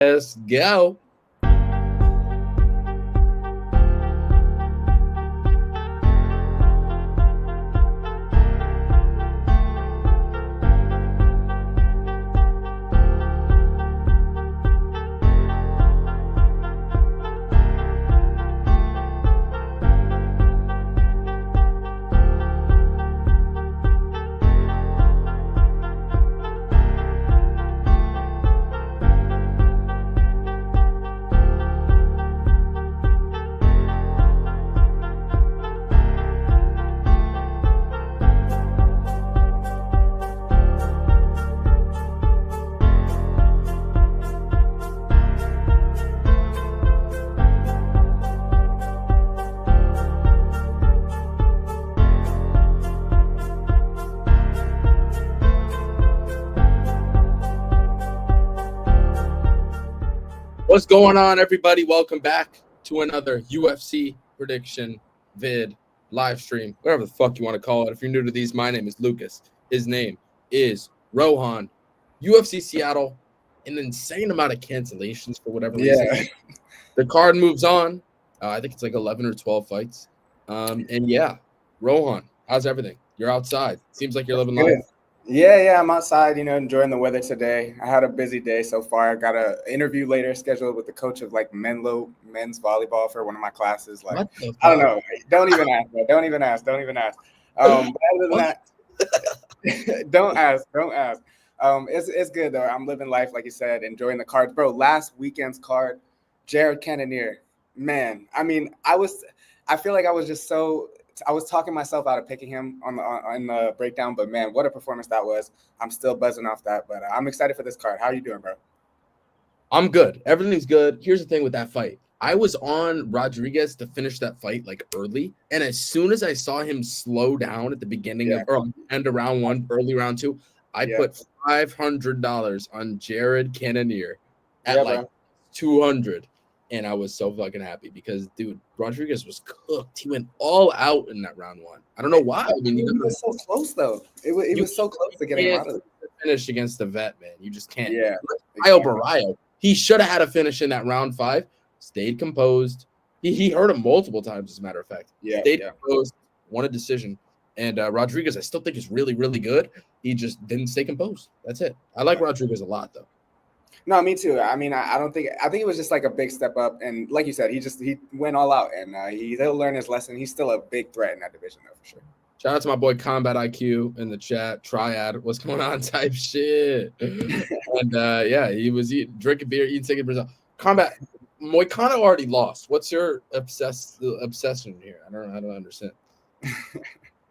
Let's go. What's going on, everybody? Welcome back to another UFC prediction vid, live stream, whatever the fuck you want to call it. If you're new to these, my name is Lucas. His name is Rohan. UFC Seattle, an insane amount of cancellations for whatever reason. The card moves on. I think it's like 11 or 12 fights. And yeah, Rohan, how's everything? You're outside. Seems like you're living life. Yeah, I'm outside, enjoying the weather today. I had a busy day so far. I got an interview later scheduled with the coach of like men's volleyball for one of my classes. Like, I don't know. Don't even ask, bro. Don't even ask. But other than that, don't ask. It's good though. I'm living life, like you said, enjoying the cards. Bro, last weekend's card, Jared Cannonier. Man, I mean, I feel like I was talking myself out of picking him on the breakdown, but man, what a performance that was. I'm still buzzing off that, but I'm excited for this card. How are you doing, bro? I'm good. Everything's good. Here's the thing with that fight. I was on Rodriguez to finish that fight like early, and as soon as I saw him slow down at the beginning or end of round one, early round two, I put $500 on Jared Cannonier at 200. And I was so fucking happy because, dude, Rodriguez was cooked. He went all out in that round one. I don't know why. I mean, it was so close, though. It was so close to getting out of it. Finish against the vet, man. You just can't. Yeah. Barrio, he should have had a finish in that round 5. Stayed composed. He hurt him multiple times, as a matter of fact. Stayed composed, won a decision. And Rodriguez, I still think is really, really good. He just didn't stay composed. That's it. I like Rodriguez a lot, though. No, me too. I mean, I think it was just like a big step up, and like you said, he went all out, and he'll learn his lesson. He's still a big threat in that division, though, for sure. Shout out to my boy Combat IQ in the chat. Triad, what's going on? Type shit. And he was drinking beer, eating steak in Brazil. Combat, Moicano already lost. What's your obsession here? I don't understand.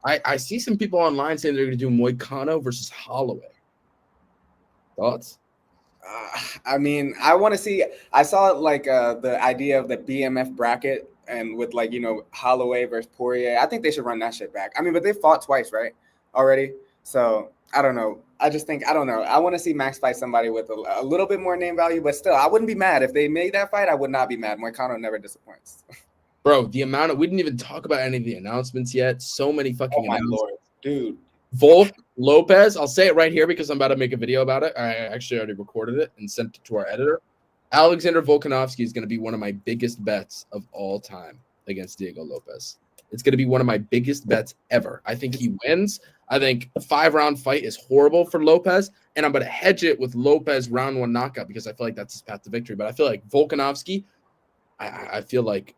I see some people online saying they're going to do Moicano versus Holloway. Thoughts? I mean, I want to see. I saw like the idea of the BMF bracket and with like Holloway versus Poirier. I think they should run that shit back. I mean, but they fought twice, right? Already. So I don't know. I don't know. I want to see Max fight somebody with a little bit more name value, but still, I wouldn't be mad if they made that fight. I would not be mad. Moicano never disappoints. Bro, the amount of we didn't even talk about any of the announcements yet. So many fucking announcements. Lord, dude. Volk Lopez, I'll say it right here because I'm about to make a video about it. I actually already recorded it and sent it to our editor. Alexander Volkanovski is going to be one of my biggest bets of all time against Diego Lopez. It's going to be one of my biggest bets ever. I think he wins. I think a 5-round fight is horrible for Lopez, and I'm going to hedge it with Lopez round 1 knockout because I feel like that's his path to victory. But I feel like Volkanovski, I feel like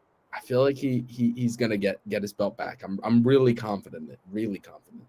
he's going to get his belt back. I'm really confident. Really confident.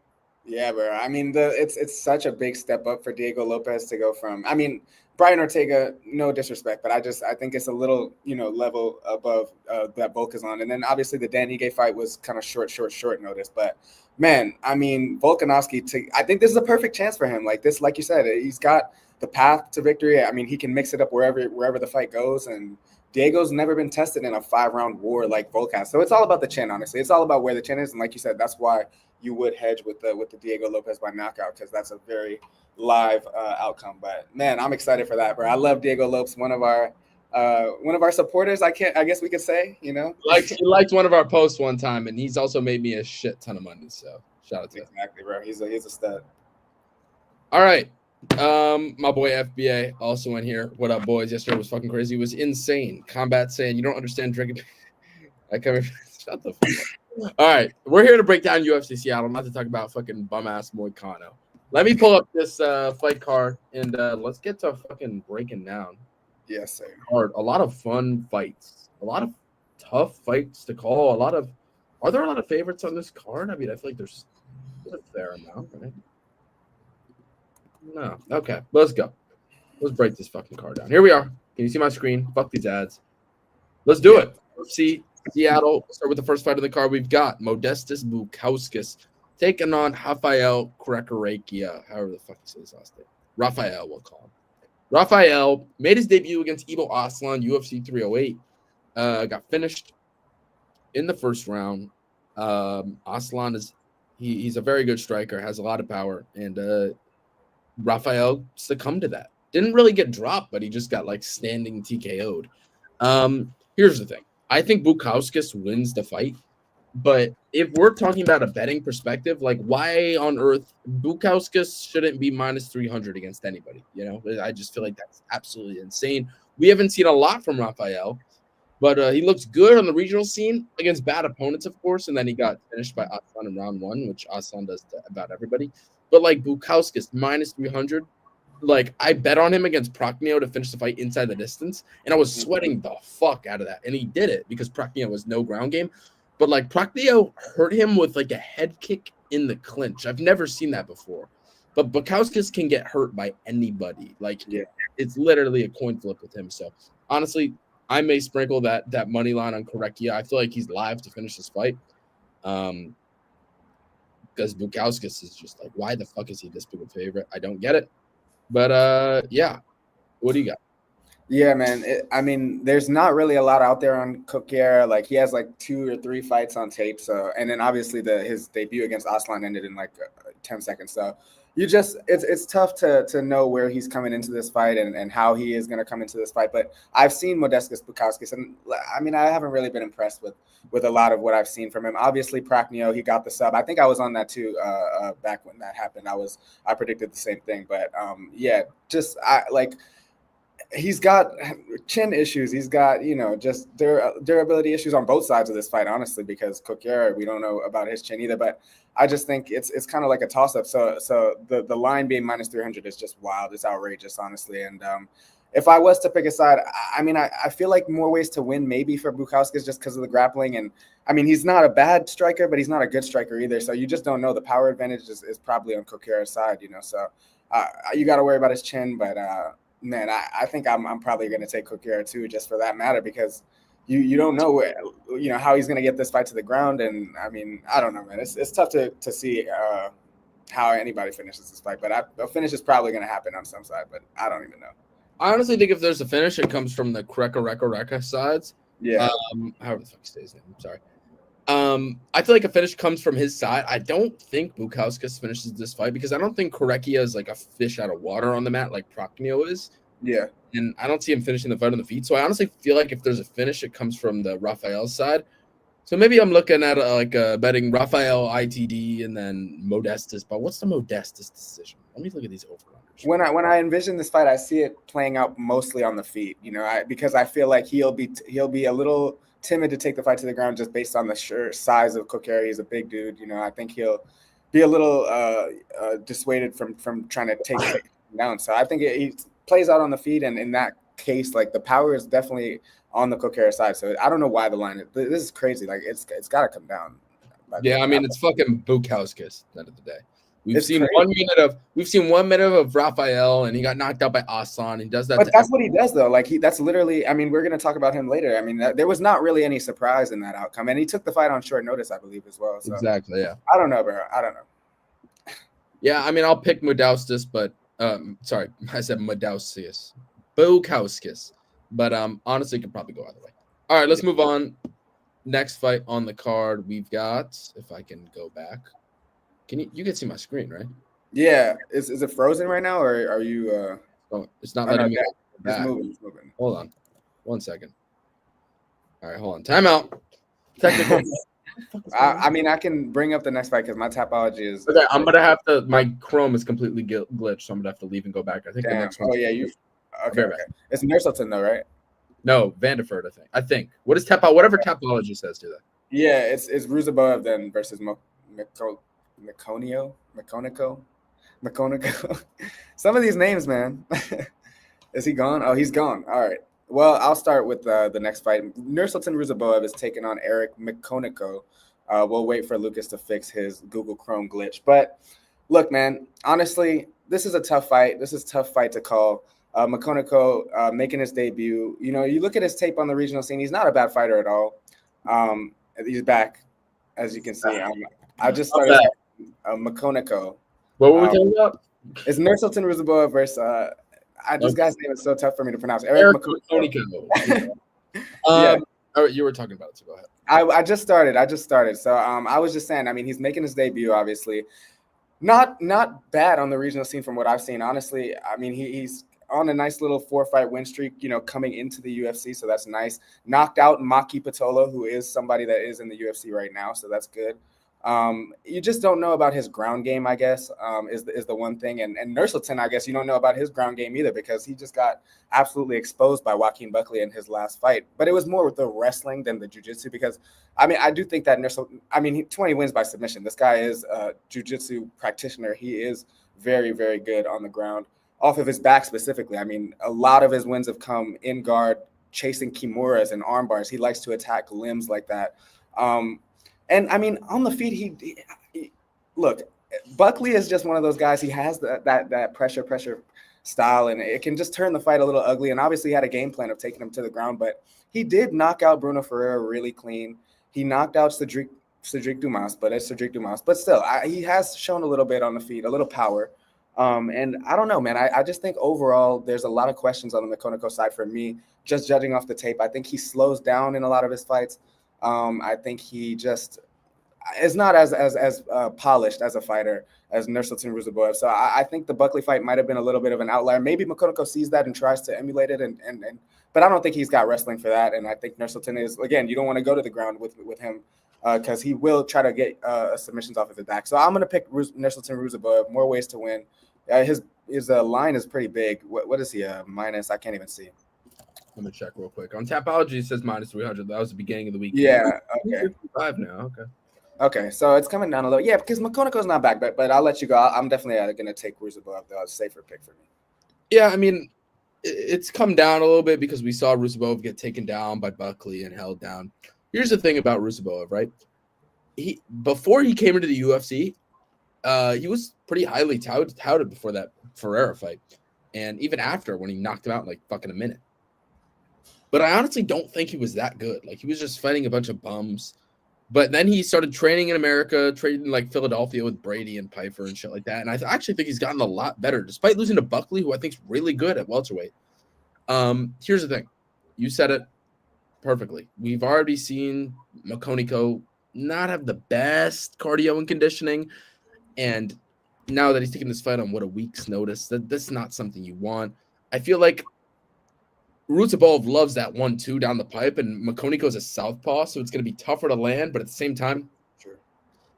Yeah, bro. I mean, it's such a big step up for Diego Lopez to go from. I mean, Brian Ortega, no disrespect, but I think it's a little, level above that Volk is on. And then obviously the Dan Ige fight was kind of short notice. But man, I mean, Volkanovski, I think this is a perfect chance for him. Like you said, he's got the path to victory. I mean, he can mix it up wherever the fight goes, and Diego's never been tested in a 5-round war like Volk has. So it's all about the chin, honestly. It's all about where the chin is, and like you said, that's why you would hedge with the Diego Lopez by knockout, because that's a very live outcome. But man, I'm excited for that, bro. I love Diego Lopez, one of our supporters. I guess we could say, He liked one of our posts one time, and he's also made me a shit ton of money. So shout out to him. Exactly, bro. He's a stud. All right, My boy FBA also in here. What up, boys? Yesterday was fucking crazy. It was insane. Combat saying you don't understand drinking. I come here. Shut the fuck up. All right, we're here to break down UFC Seattle, not to talk about fucking bum ass Moicano. Let me pull up this fight card and let's get to fucking breaking down. Yes, sir. Card. A lot of fun fights. A lot of tough fights to call. Are there a lot of favorites on this card? I mean, I feel like there's a fair amount, right? No. Okay, let's go. Let's break this fucking card down. Here we are. Can you see my screen? Fuck these ads. Let's do it. UFC Seattle. Start with the first fight of the card. We've got Modestas Bukauskas taking on Rafael Krekarakia. However the fuck you say his last name. Rafael, we'll call him. Rafael made his debut against Ivo Aslan, UFC 308. Got finished in the first round. Aslan he's a very good striker, has a lot of power, and Rafael succumbed to that. Didn't really get dropped, but he just got like standing TKO'd. Here's the thing. I think Bukauskas wins the fight, but if we're talking about a betting perspective, like why on earth Bukauskas shouldn't be minus 300 against anybody? You know, I just feel like that's absolutely insane. We haven't seen a lot from Rafael, but he looks good on the regional scene against bad opponents, of course, and then he got finished by Aslan in round 1, which Aslan does to about everybody. But like Bukauskas minus 300, like I bet on him against Prochnio to finish the fight inside the distance, and I was sweating the fuck out of that. And he did it because Prochnio was no ground game. But like Prochnio hurt him with like a head kick in the clinch. I've never seen that before. But Bukauskas can get hurt by anybody. Like it's literally a coin flip with him. So honestly, I may sprinkle that money line on Korekia. I feel like he's live to finish this fight. Because Bukauskas is just like, why the fuck is he this big a favorite? I don't get it. But yeah, what do you got? Yeah, man. I mean, there's not really a lot out there on Coquera. Like he has like 2 or 3 fights on tape. So, and then obviously his debut against Aslan ended in like 10 seconds. So it's tough to know where he's coming into this fight and how he is going to come into this fight. But I've seen Modestas Bukauskas, and I mean, I haven't really been impressed with a lot of what I've seen from him. Obviously, Prochnio, he got the sub. I think I was on that too back when that happened. I predicted the same thing. But yeah, just he's got chin issues. He's got, just durability issues on both sides of this fight, honestly, because Coquera, we don't know about his chin either. But I just think it's kind of like a toss-up. So the line being minus 300 is just wild. It's outrageous, honestly. And if I was to pick a side, I mean, I feel like more ways to win maybe for Bukauskas just because of the grappling. And, I mean, he's not a bad striker, but he's not a good striker either. So you just don't know. The power advantage is probably on Coquera's side, So you got to worry about his chin. But, man, I think I'm probably going to take Coquera too, just for that matter, because you don't know how he's going to get this fight to the ground. And I mean, I don't know, man. It's tough to see how anybody finishes this fight, but a finish is probably going to happen on some side, but I don't even know. I honestly think if there's a finish, it comes from the Kreka sides. Yeah. However the fuck you say his name. I'm sorry. I feel like a finish comes from his side. I don't think Bukauskas finishes this fight because I don't think Korekia is like a fish out of water on the mat like Prochnio is. Yeah. And I don't see him finishing the fight on the feet. So I honestly feel like if there's a finish, it comes from the Rafael side. So maybe I'm looking at betting Rafael ITD and then Modestas. But what's the Modestas decision? Let me look at these over-unders. When I envision this fight, I see it playing out mostly on the feet, because I feel like he'll be a little timid to take the fight to the ground just based on the sheer size of Coquera. He's a big dude. I think he'll be a little dissuaded from trying to take him down. So I think he plays out on the feet, and in that case, like the power is definitely on the Coquera side. So I don't know why the line is. This is crazy. Like it's got to come down. Yeah, I mean it's fucking Bukauskas at the end of the day. We've seen 1 minute of Rafael, and he got knocked out by Aslan. He does that. But that's what he does, though. Like that's literally. I mean, we're gonna talk about him later. I mean, there was not really any surprise in that outcome, and he took the fight on short notice, I believe, as well. So, exactly. Yeah. I don't know, bro. I don't know. Yeah, I mean, I'll pick Modestas, but sorry, I said Modestas, Bukauskas, but honestly, could probably go either way. All right, let's move on. Next fight on the card, we've got. If I can go back. You can see my screen, right? Yeah. Is it frozen right now, or are you? Oh, it's not letting me go back. It's moving. Hold on. 1 second. All right, hold on. Time out. Technical. I mean, I can bring up the next fight because my Tapology is. Okay, I'm gonna have to. My Chrome is completely glitched, so I'm gonna have to leave and go back. I think the Damn. next one. Oh yeah, you. Okay. It's Nurselton though, right? No, Vanderford. I think. What is Whatever Tapology says to that. Yeah, it's Ruzaboev then versus Makonico. Some of these names, man. Is he gone? Oh, he's gone. All right. Well, I'll start with the next fight. Nursultan Ruzaboev is taking on Eric Makonico. We'll wait for Lucas to fix his Google Chrome glitch. But look, man, honestly, this is a tough fight. This is a tough fight to call. Makonico making his debut. You know, you look at his tape on the regional scene. He's not a bad fighter at all. He's back, as you can see. I just started Makonico. What were we talking about? It's Nursultan Ruzaboev versus this guy's name is so tough for me to pronounce. Eric Makonico. Yeah. Oh, you were talking about it, so go ahead. I just started. So I was just saying, I mean, he's making his debut, obviously. Not bad on the regional scene from what I've seen. Honestly, I mean, he's on a nice little 4-fight win streak, you know, coming into the UFC, so that's nice. Knocked out Maki Patola, who is somebody that is in the UFC right now, so that's good. You just don't know about his ground game, I guess, is the one thing. And Nursultan, I guess you don't know about his ground game either because he just got absolutely exposed by Joaquin Buckley in his last fight. But it was more with the wrestling than the jiu-jitsu because, I mean, I do think that 20 wins by submission. This guy is a jiu-jitsu practitioner. He is very, very good on the ground. Off of his back specifically. I mean, a lot of his wins have come in guard, chasing kimuras and arm bars. He likes to attack limbs like that. And I mean, on the feet, he look, Buckley is just one of those guys. He has that pressure style, and it can just turn the fight a little ugly. And obviously, he had a game plan of taking him to the ground, but he did knock out Bruno Ferreira really clean. He knocked out Cedric Dumas, but it's Cedric Dumas. But still, he has shown a little bit on the feet, a little power. And I don't know, man. I just think overall there's a lot of questions on the Makonico side for me, just judging off the tape. I think he slows down in a lot of his fights. I think he just is not as polished as a fighter as Nursultan Ruzaboev. So I think the Buckley fight might have been a little bit of an outlier. Maybe Makonico sees that and tries to emulate it, but I don't think he's got wrestling for that. And I think Nursultan is, again, you don't want to go to the ground with him because he will try to get submissions off of his back. So I'm going to pick Nursultan Ruzaboev, more ways to win. His line is pretty big. What is he, minus? I can't even see. Let me check real quick. On Tapology, it says minus 300. That was the beginning of the week. Yeah, okay. 55 now, okay. Okay, so it's coming down a little. Yeah, because Makonico's not back, but I'll let you go. I'm definitely going to take Ruzaboev, though. It's a safer pick for me. Yeah, I mean, it's come down a little bit because we saw Ruzaboev get taken down by Buckley and held down. Here's the thing about Ruzaboev, right? Before he came into the UFC, he was pretty highly touted before that Ferreira fight. And even after, when he knocked him out in like fucking a minute. But I honestly don't think he was that good. Like, he was just fighting a bunch of bums. But then he started training in America, training in like Philadelphia with Brady and Piper and shit like that. And I actually think he's gotten a lot better, despite losing to Buckley, who I think is really good at welterweight. Here's the thing. You said it perfectly. We've already seen Makonico not have the best cardio and conditioning. And now that he's taking this fight on a week's notice, that's not something you want. I feel like Ruzaboev loves that 1-2 down the pipe, and Makonico's a southpaw, so it's going to be tougher to land. But at the same time, sure,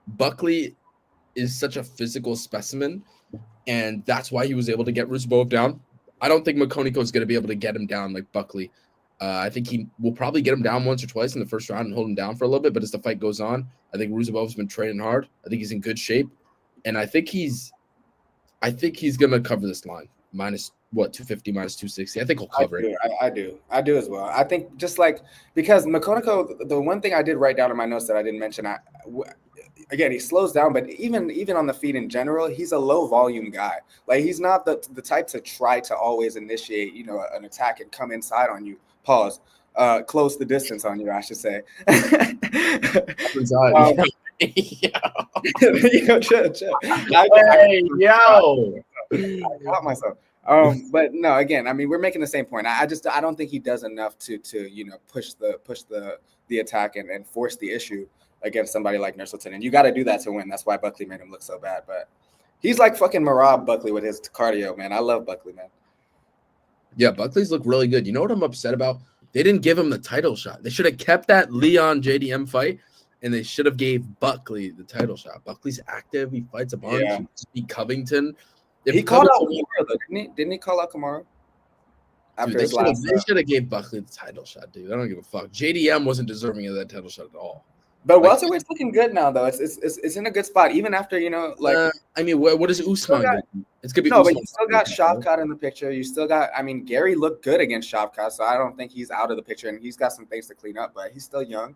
Buckley is such a physical specimen, and that's why he was able to get Ruzaboev down. I don't think Makonico is going to be able to get him down like Buckley. I think he will probably get him down once or twice in the first round and hold him down for a little bit. But as the fight goes on, I think Ruzaboev's been training hard. I think he's in good shape, and I think he's going to cover this line minus 250 minus 260. I think he'll cover it. I do as well. I think just like because Makonico, the one thing I did write down in my notes that I didn't mention, again, he slows down, but even on the feet in general, he's a low volume guy. Like, he's not the type to try to always initiate, an attack and come inside on you. Pause. Close the distance on you, I should say. I caught myself. But no, again, I mean, we're making the same point. I don't think he does enough to push the attack and force the issue against somebody like Nursultan. And you got to do that to win. That's why Buckley made him look so bad. But he's like fucking Marab Buckley with his cardio, man. I love Buckley, man. Yeah, Buckley's look really good. You know what I'm upset about? They didn't give him the title shot. They should have kept that Leon JDM fight and they should have gave Buckley the title shot. Buckley's active. He fights a bunch. Yeah. He beat Covington. He called out Kamara, though, didn't he? Didn't he call out Kamara? Dude, they should have gave Buckley the title shot, dude. I don't give a fuck. JDM wasn't deserving of that title shot at all. But welterweight's looking good now, though. It's in a good spot, even after I mean, what is Usman gonna do? It's gonna be no, Usman. but you still got Shavkat in the picture. You still got. I mean, Gary looked good against Shavkat, so I don't think he's out of the picture, and he's got some things to clean up, but he's still young.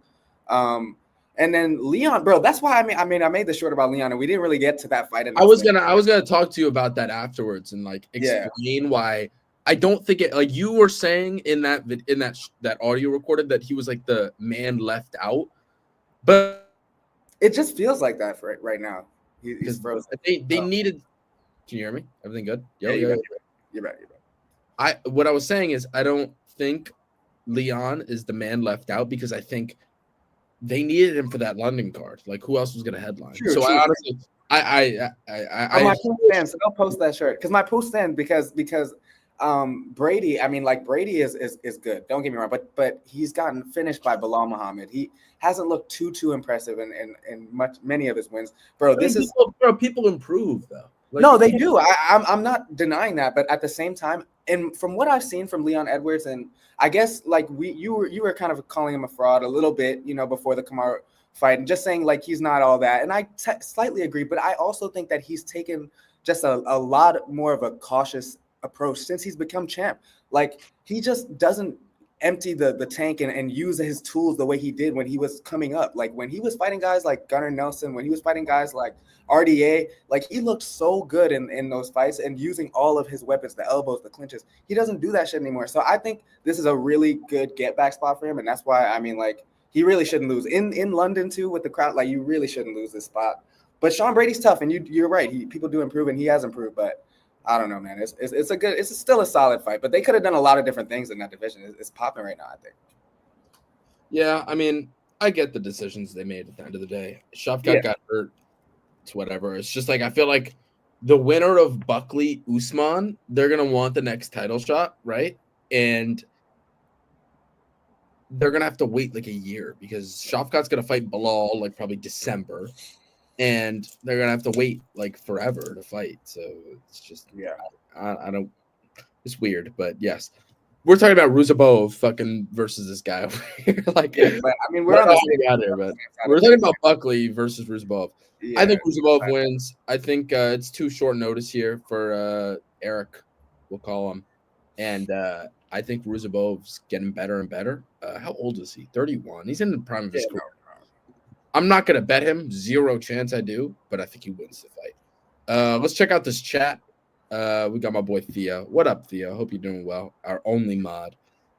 And then Leon, bro, that's why I made the short about Leon, and we didn't really get to that fight. I was gonna talk to you about that afterwards and like explain why I don't think it. Like you were saying in that audio recorded that he was like the man left out, but it just feels like that for right now. He's frozen. They needed. Can you hear me? Everything good? You're right. What I was saying is I don't think Leon is the man left out because I think they needed him for that London card. Like who else was going to headline? I honestly, my post stand. So don't post that shirt because my post stand because Brady. I mean, like Brady is good. Don't get me wrong, but he's gotten finished by Bilal Muhammad. He hasn't looked too impressive in many of his wins, bro. People improve though. Like, no, they do. I'm not denying that, but at the same time, and from what I've seen from Leon Edwards, and I guess like you were kind of calling him a fraud a little bit, before the Kamaru fight, and just saying like he's not all that, and I slightly agree, but I also think that he's taken just a lot more of a cautious approach since he's become champ. Like he just doesn't empty the tank and use his tools the way he did when he was coming up. Like when he was fighting guys like Gunnar Nelson, when he was fighting guys like RDA, like he looked so good in those fights and using all of his weapons, the elbows, the clinches. He doesn't do that shit anymore. So I think this is a really good get back spot for him. And that's why, I mean, like he really shouldn't lose in London too with the crowd. Like you really shouldn't lose this spot. But Sean Brady's tough, and you're right. People do improve, and he has improved. But I don't know, man. It's still a solid fight. But they could have done a lot of different things in that division. It's popping right now, I think. Yeah, I mean, I get the decisions they made at the end of the day. Shavkat got hurt. It's whatever. It's just like I feel like the winner of Buckley Usman, they're gonna want the next title shot, right? And they're gonna have to wait like a year because Shavkat's gonna fight Bilal like probably December. And they're gonna have to wait like forever to fight. So it's just I don't. It's weird, but yes, we're talking about Ruzabov fucking versus this guy over here. Like, but I mean, we're on the same out there, but we're talking about Buckley versus Ruzabov. I think Ruzabov wins. I think it's too short notice here for Eric, we'll call him, and I think Ruzabov's getting better and better. How old is he? 31. He's in the prime of his career. I'm not going to bet him. Zero chance I do, but I think he wins the fight. Let's check out this chat. We got my boy Theo. What up, Theo? Hope you're doing well. Our only mod.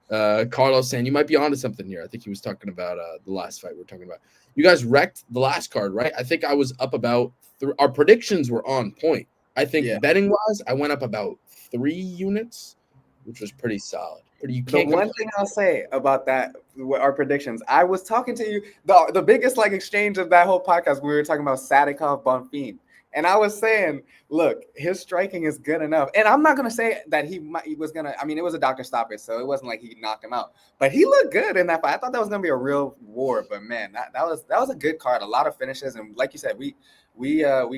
Carlos saying you might be onto something here. I think he was talking about the last fight we were talking about. You guys wrecked the last card, right? I think I was up about our predictions were on point. I think betting-wise, I went up about 3 units, which was pretty solid. The one thing I'll say about that, our predictions, I was talking to you, the biggest like exchange of that whole podcast, we were talking about Sadikov Bonfim. And I was saying, look, his striking is good enough. And I'm not going to say that he was going to, I mean, it was a doctor stoppage, so it wasn't like he knocked him out. But he looked good in that fight. I thought that was going to be a real war. But, man, that was a good card. A lot of finishes. And like you said, we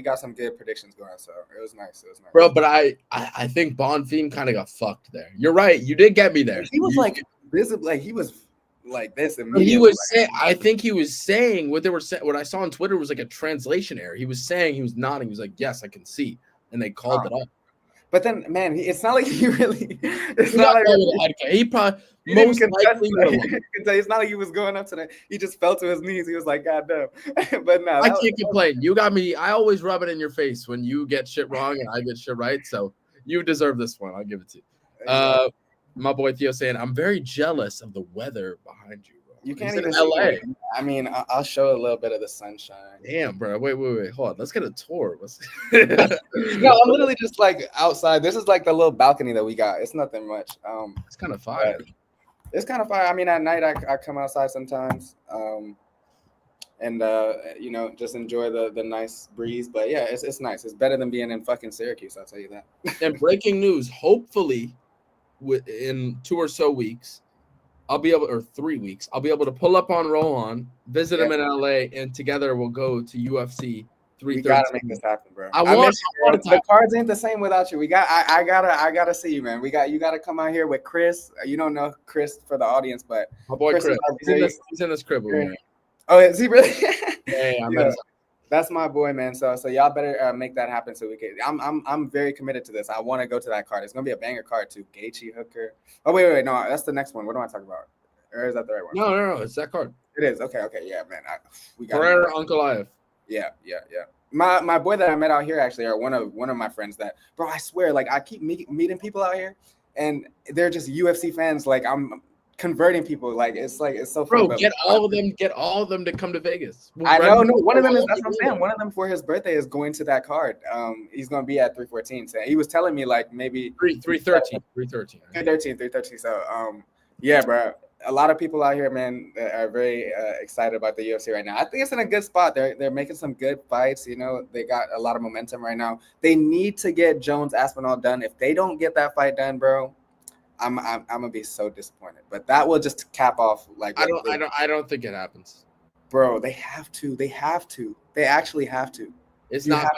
got some good predictions going. So it was nice. Bro, but I think Bonfim kind of got fucked there. You're right. You did get me there. He was he was like this. He was saying, I think he was saying what they were saying. What I saw on Twitter was like a translation error. He was saying, he was nodding. He was like, yes, I can see. And they called it up. But then, man, it's not like he really. It's not like he probably most likely. It's not like he was going up to that. He just fell to his knees. He was like, God damn. But no, I can't complain. You got me. I always rub it in your face when you get shit wrong and I get shit right. So you deserve this one. I'll give it to you. My boy Theo saying, I'm very jealous of the weather behind you, bro. You can't even LA. I mean, I'll show a little bit of the sunshine. Damn, bro. Wait. Hold on. Let's get a tour. No, I'm literally just like outside. This is like the little balcony that we got. It's nothing much. It's kind of fire. It's kind of fire. I mean, at night I come outside sometimes. And just enjoy the nice breeze. But yeah, it's nice. It's better than being in fucking Syracuse, I'll tell you that. And breaking news, hopefully in 2 or so weeks, I'll be able, or 3 weeks, I'll be able to pull up on Roll On, visit him in LA, and together we'll go to UFC 313. We gotta make this happen, bro. I want the cards ain't the same without you. I gotta see you, man. You gotta come out here with Chris. You don't know Chris for the audience, but my boy Chris. He's in this crib with me. Oh, is he really? Yeah, that's my boy, man. So y'all better make that happen so we can. I'm very committed to this. I want to go to that card. It's gonna be a banger card too. Gaethje, Hooker. Oh wait, no, that's the next one. What do I talk about? Or is that the right one? No, it's that card. It is. Okay, yeah, man. We got Pereira, Ankalaev. Yeah. My boy that I met out here actually are one of my friends that, bro, I swear, like I keep meeting people out here, and they're just UFC fans. Like I'm converting people. Like it's so fun. Bro, get all of them to come to Vegas. I know. No, one of them is, that's what I'm saying. One of them for his birthday is going to that card. He's gonna be at 314. So he was telling me like maybe 313. So yeah, bro. A lot of people out here, man, are very excited about the UFC right now. I think it's in a good spot. They're making some good fights. You know, they got a lot of momentum right now. They need to get Jones Aspinall done. If they don't get that fight done, bro, I'm gonna be so disappointed. But that will just cap off like I don't think it happens. Bro, they have to. They actually have to. It's not. I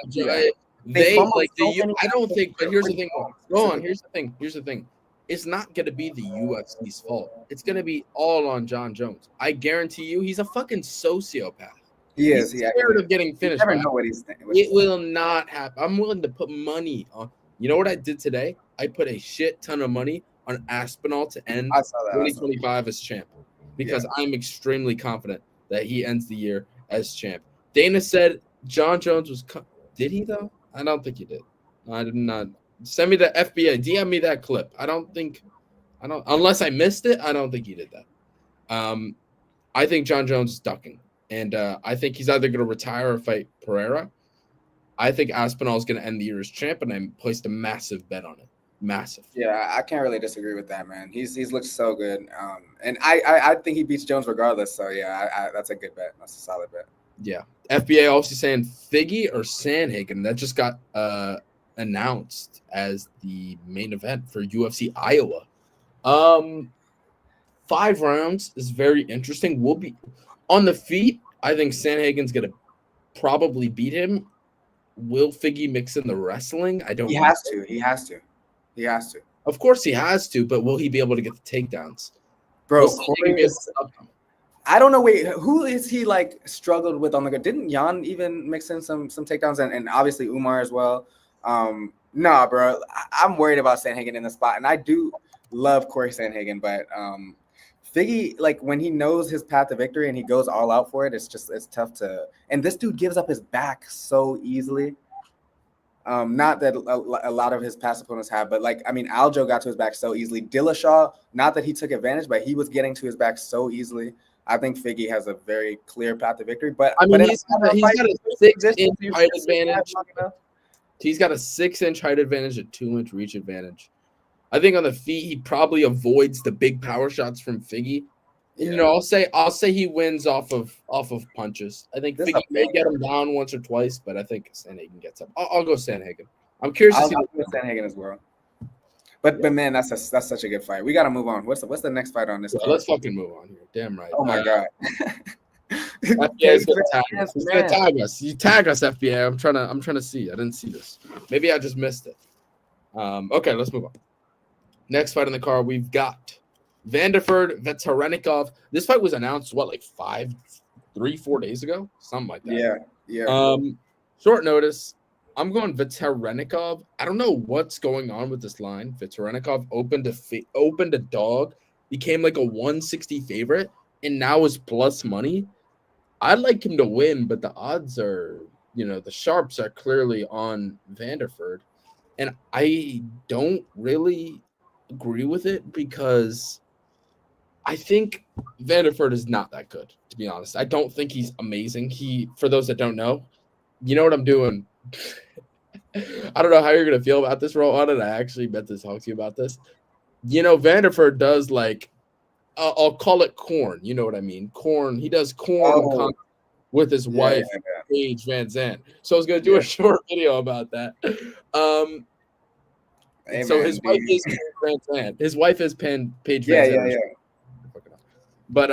don't think. But here's the thing. Go on. Here's the thing. It's not going to be the UFC's fault. It's going to be all on John Jones. I guarantee you, he's a fucking sociopath. He's scared of getting finished. You never know what he's thinking. It will not happen. I'm willing to put money on. You know what I did today? I put a shit ton of money on Aspinall to end 2025 as champ because I'm extremely confident that he ends the year as champ. Dana said John Jones was. Did he though? I don't think he did. I did not. Send me the FBA. DM me that clip. I don't unless I missed it. I don't think he did that. I think John Jones is ducking, and I think he's either going to retire or fight Pereira. I think Aspinall is going to end the year as champ, and I placed a massive bet on it. Massive. Yeah, I can't really disagree with that, man. He's looked so good, and I think he beats Jones regardless. So yeah, that's a good bet. That's a solid bet. Yeah. FBA also saying Figgy or Sandhagen. That just got announced as the main event for UFC Iowa. 5 rounds is very interesting. We'll be on the feet. I think Sandhagen's gonna probably beat him. Will Figgy mix in the wrestling? I don't. He has to. Of course he has to, but will he be able to get the takedowns? Bro, I don't know. Wait, who is he like struggled with on the good? Didn't Jan even mix in some takedowns and obviously Umar as well? Nah, bro. I'm worried about Sandhagen in the spot, and I do love Corey Sandhagen, but Figgy, like when he knows his path to victory and he goes all out for it, it's tough to. And this dude gives up his back so easily. Not that a lot of his past opponents have, but like I mean, Aljo got to his back so easily. Dillashaw, not that he took advantage, but he was getting to his back so easily. I think Figgy has a very clear path to victory. But I mean, he's got a 6-inch height advantage. He's got a 6-inch height advantage, a 2-inch reach advantage. I think on the feet, he probably avoids the big power shots from Figgy. Yeah. You know, I'll say he wins off of punches. I think Figgy may get him down once or twice, but I think Sandhagen gets up. I'll go Sandhagen. I'm curious to see Sandhagen as well. But man, that's such a good fight. We got to move on. What's the next fight on this? Yeah, let's fucking move on here. Damn right. Oh my god. FBA is gonna tag us. He's gonna tag us. You tag us, FBA. I'm trying to see. I didn't see this. Maybe I just missed it. Okay, let's move on. Next fight on the card, we've got Vanderford Vetarenikov. This fight was announced like 4 days ago, something like that. Yeah. Short notice. I'm going Vetarenikov. I don't know what's going on with this line. Vetarenikov opened a dog, became like a 160 favorite, and now is plus money. I'd like him to win, but the odds are, the sharps are clearly on Vanderford. And I don't really agree with it because I think Vanderford is not that good, to be honest. I don't think he's amazing. For those that don't know, you know what I'm doing. I don't know how you're going to feel about this, Roll On, and I actually meant to talk to you about this. Vanderford does like, I'll call it corn. You know what I mean? Corn. He does corn with his wife, Paige Van Zandt. So I was going to do a short video about that. His wife is Paige Van Zandt. His wife is Paige Van Zandt. But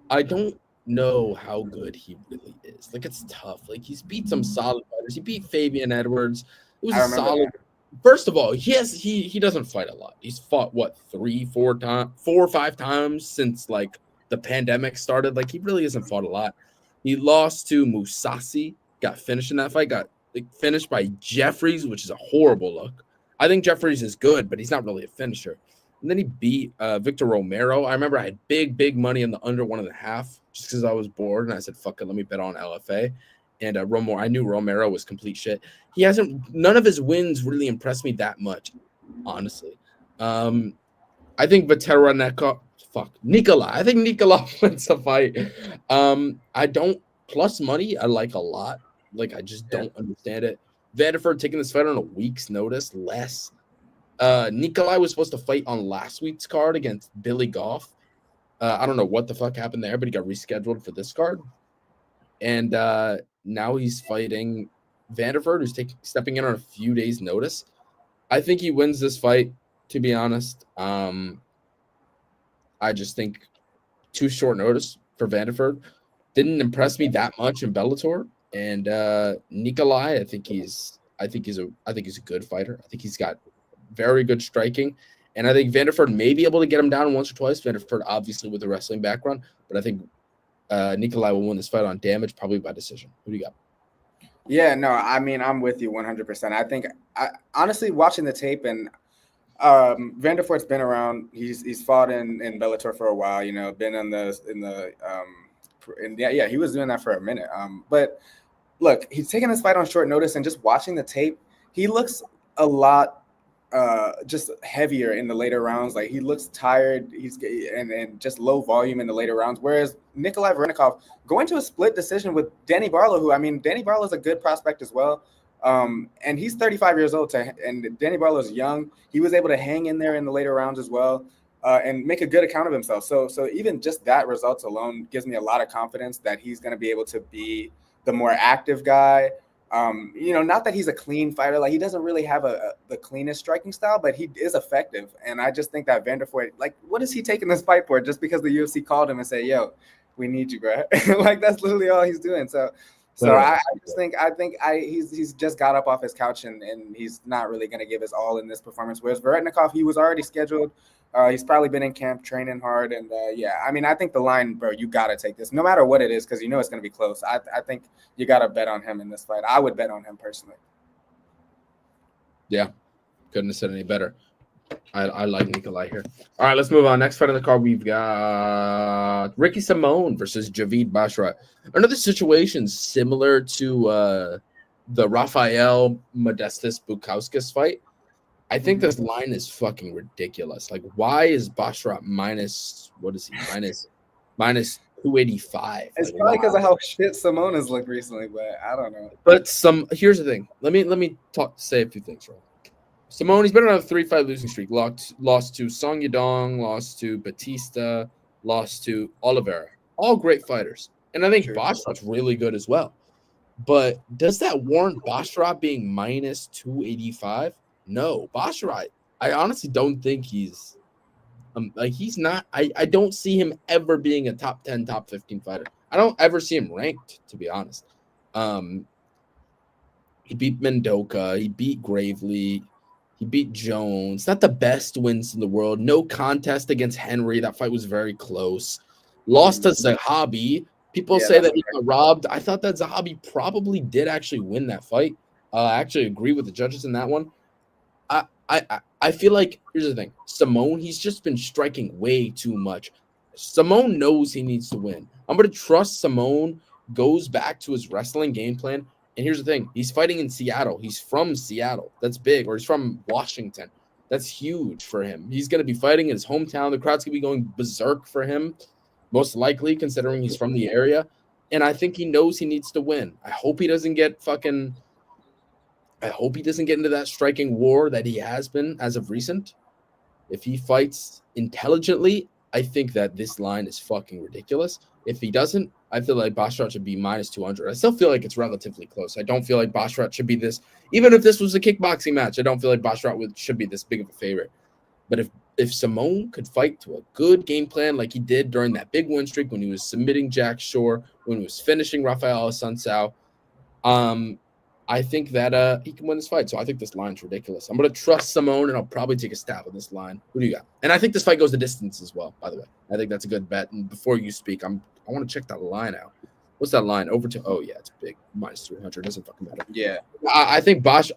I don't know how good he really is. Like, it's tough. Like, he's beat some solid fighters. He beat Fabian Edwards. It was I a remember solid. that. First of all, he doesn't fight a lot. He's fought what 4 or 5 times since like the pandemic started. Like, he really hasn't fought a lot. He lost to Musasi, got finished in that fight, got like, finished by Jeffries, which is a horrible look. I think Jeffries is good, but he's not really a finisher. And then he beat Victor Romero. I remember I had big money on the under 1.5 just because I was bored. And I said, fuck it, let me bet on LFA. And I knew Romero was complete shit. None of his wins really impressed me that much, honestly. I think Nikolai. I think Nikolai wins the fight. I don't, plus money, I like a lot. Like, I just don't understand it. Vanderford taking this fight on a week's notice, less. Nikolai was supposed to fight on last week's card against Billy Goff. I don't know what the fuck happened there, but he got rescheduled for this card. And now he's fighting Vanderford, who's stepping in on a few days' notice. I think he wins this fight, to be honest. I just think too short notice for Vanderford. Didn't impress me that much in Bellator. And Nikolai, I think he's a good fighter. I think he's got very good striking. And I think Vanderford may be able to get him down once or twice. Vanderford, obviously, with a wrestling background. But I think Nikolai will win this fight on damage, probably by decision. Who do you got? Yeah, no, I mean, I'm with you 100%. I think, honestly, watching the tape, and Vanderfort's been around. He's fought in Bellator for a while. You know, been he was doing that for a minute. But look, he's taking this fight on short notice, and just watching the tape, he looks a lot just heavier in the later rounds. Like, he looks tired. And just low volume in the later rounds. Whereas Nikolai Verenikov going to a split decision with Danny Barlow, who, I mean, Danny Barlow is a good prospect as well. And he's 35 years old, and Danny Barlow's young. He was able to hang in there in the later rounds as well, and make a good account of himself. So even just that results alone gives me a lot of confidence that he's going to be able to be the more active guy. Not that he's a clean fighter. Like, he doesn't really have the cleanest striking style, but he is effective. And I just think that Vanderford, like, what is he taking this fight for? Just because the UFC called him and said, yo, we need you, bro. Like, that's literally all he's doing. So I just think he's just got up off his couch and he's not really going to give his all in this performance. Whereas Verenikov, he was already scheduled. He's probably been in camp training hard. And I mean, I think the line, bro, you got to take this no matter what it is, because you know it's going to be close. I think you got to bet on him in this fight. I would bet on him personally. Yeah, couldn't have said any better. I like Nikolai here. All right, let's move on. Next fight on the card, we've got Ricky Simone versus Javid Basharat. Another situation similar to the Rafael Modestas Bukauskas fight. I think this line is fucking ridiculous. Like, why is Basharat minus 285? It's probably because of how shit Simone has looked recently, but I don't know. But here's the thing. Let me say a few things, right? Simone, he's been on a 3-5 losing streak. Lost to Song Yadong, lost to Batista, lost to Oliveira. All great fighters. And I think Basharat's really good as well. But does that warrant Basharat being minus 285? No. Basharat, I honestly don't think he's not. I don't see him ever being a top 10, top 15 fighter. I don't ever see him ranked, to be honest. He beat Mendoka. He beat Gravely. He beat Jones. Not the best wins in the world. No contest against Henry. That fight was very close. Lost to Zahabi. People say that he got robbed. I thought that Zahabi probably did actually win that fight. I actually agree with the judges in that one. I feel like, here's the thing. Simone, he's just been striking way too much. Simone knows he needs to win. I'm going to trust Simone goes back to his wrestling game plan. And here's the thing. He's fighting in Seattle. He's from Seattle. That's big. Or he's from Washington. That's huge for him. He's going to be fighting in his hometown. The crowd's going to be going berserk for him, most likely, considering he's from the area. And I think he knows he needs to win. I hope he doesn't get into that striking war that he has been as of recent. If he fights intelligently, I think that this line is fucking ridiculous. If he doesn't, I feel like Basharat should be minus 200. I still feel like it's relatively close. I don't feel like Basharat should be this. Even if this was a kickboxing match, I don't feel like Basharat should be this big of a favorite. But if if Simone could fight to a good game plan like he did during that big win streak when he was submitting Jack Shore, when he was finishing Rafael Assunção, I think that he can win this fight. So I think this line's ridiculous. I'm going to trust Simone, and I'll probably take a stab at this line. Who do you got? And I think this fight goes the distance as well, by the way. I think that's a good bet. And before you speak, I want to check that line out. What's that line? Over to it's big. Minus 300. Doesn't fucking matter. Yeah. I think Bosch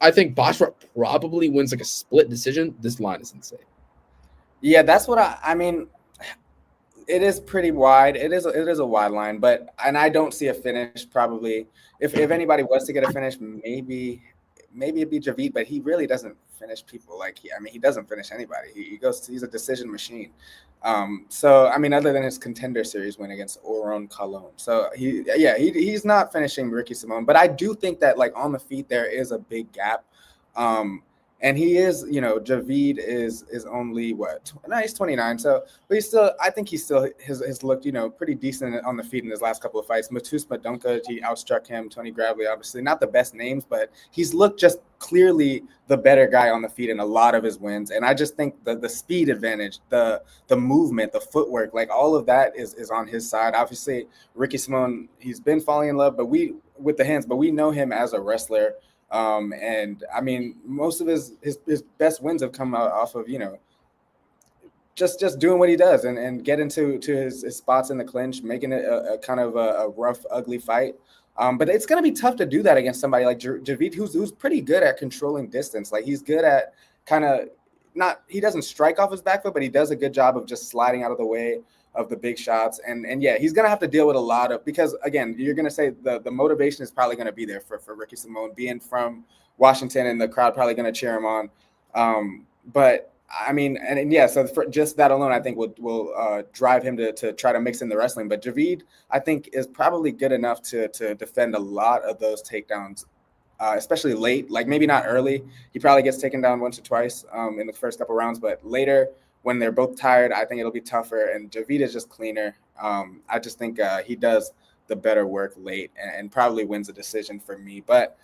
probably wins like a split decision. This line is insane. Yeah, that's what I mean. It is pretty wide. It is a wide line, and I don't see a finish probably. If anybody was to get a finish, maybe it'd be Javid, but he really doesn't finish people. He doesn't finish anybody. He's a decision machine. So I mean, other than his Contender Series win against Oron Colon. So he's not finishing Ricky Simon, but I do think that like on the feet there is a big gap. And he is, Javid is only he's 29. So, but I think he still has looked, pretty decent on the feet in his last couple of fights. Matus Madonka, he outstruck him. Tony Gravely, obviously not the best names, but he's looked just clearly the better guy on the feet in a lot of his wins. And I just think the speed advantage, the movement, the footwork, like all of that is on his side. Obviously, Ricky Simon, he's been falling in love, with the hands, but we know him as a wrestler. And I mean, most of his best wins have come out off of, just doing what he does and get into his spots in the clinch, making it a kind of a rough, ugly fight. But it's going to be tough to do that against somebody like Javid, who's pretty good at controlling distance. Like he's good at he doesn't strike off his back foot, but he does a good job of just sliding out of the way of the big shots. And he's going to have to deal with a lot of, because again, you're going to say the motivation is probably going to be there for Ricky Simon being from Washington, and the crowd probably going to cheer him on. But I mean, so for just that alone, I think will drive him to try to mix in the wrestling. But Javid, I think, is probably good enough to defend a lot of those takedowns, especially late, like maybe not early. He probably gets taken down once or twice in the first couple rounds, but later, when they're both tired, I think it'll be tougher. And Javid is just cleaner. I just think he does the better work late and probably wins a decision for me. But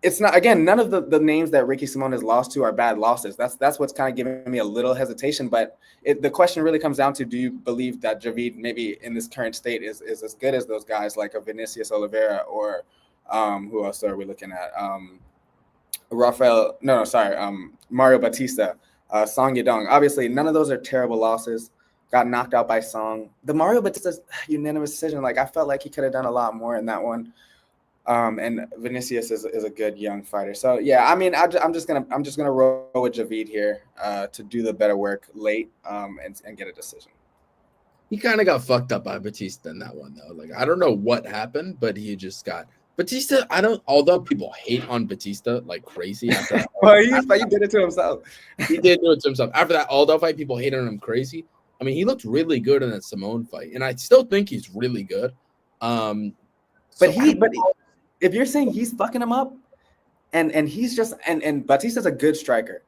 it's not, again, none of the names that Ricky Simon has lost to are bad losses. That's what's kind of giving me a little hesitation. But the question really comes down to, do you believe that Javid maybe in this current state is as good as those guys like a Vinicius Oliveira or who else are we looking at? Mario Batista. Song Yadong. Obviously, none of those are terrible losses. Got knocked out by Song. The Mario Batista's unanimous decision, like I felt like he could have done a lot more in that one. And Vinicius is a good young fighter. So yeah, I mean, I'm just gonna roll with Javid here to do the better work late and get a decision. He kind of got fucked up by Batista in that one though. Like I don't know what happened, but he just got. Batista, although people hate on Batista like crazy after that. Well, he did it to himself. He did do it to himself. After that Aldo fight, people hated on him crazy. I mean, he looked really good in that Simone fight, and I still think he's really good. But if you're saying he's fucking him up, and he's just and Batista's a good striker.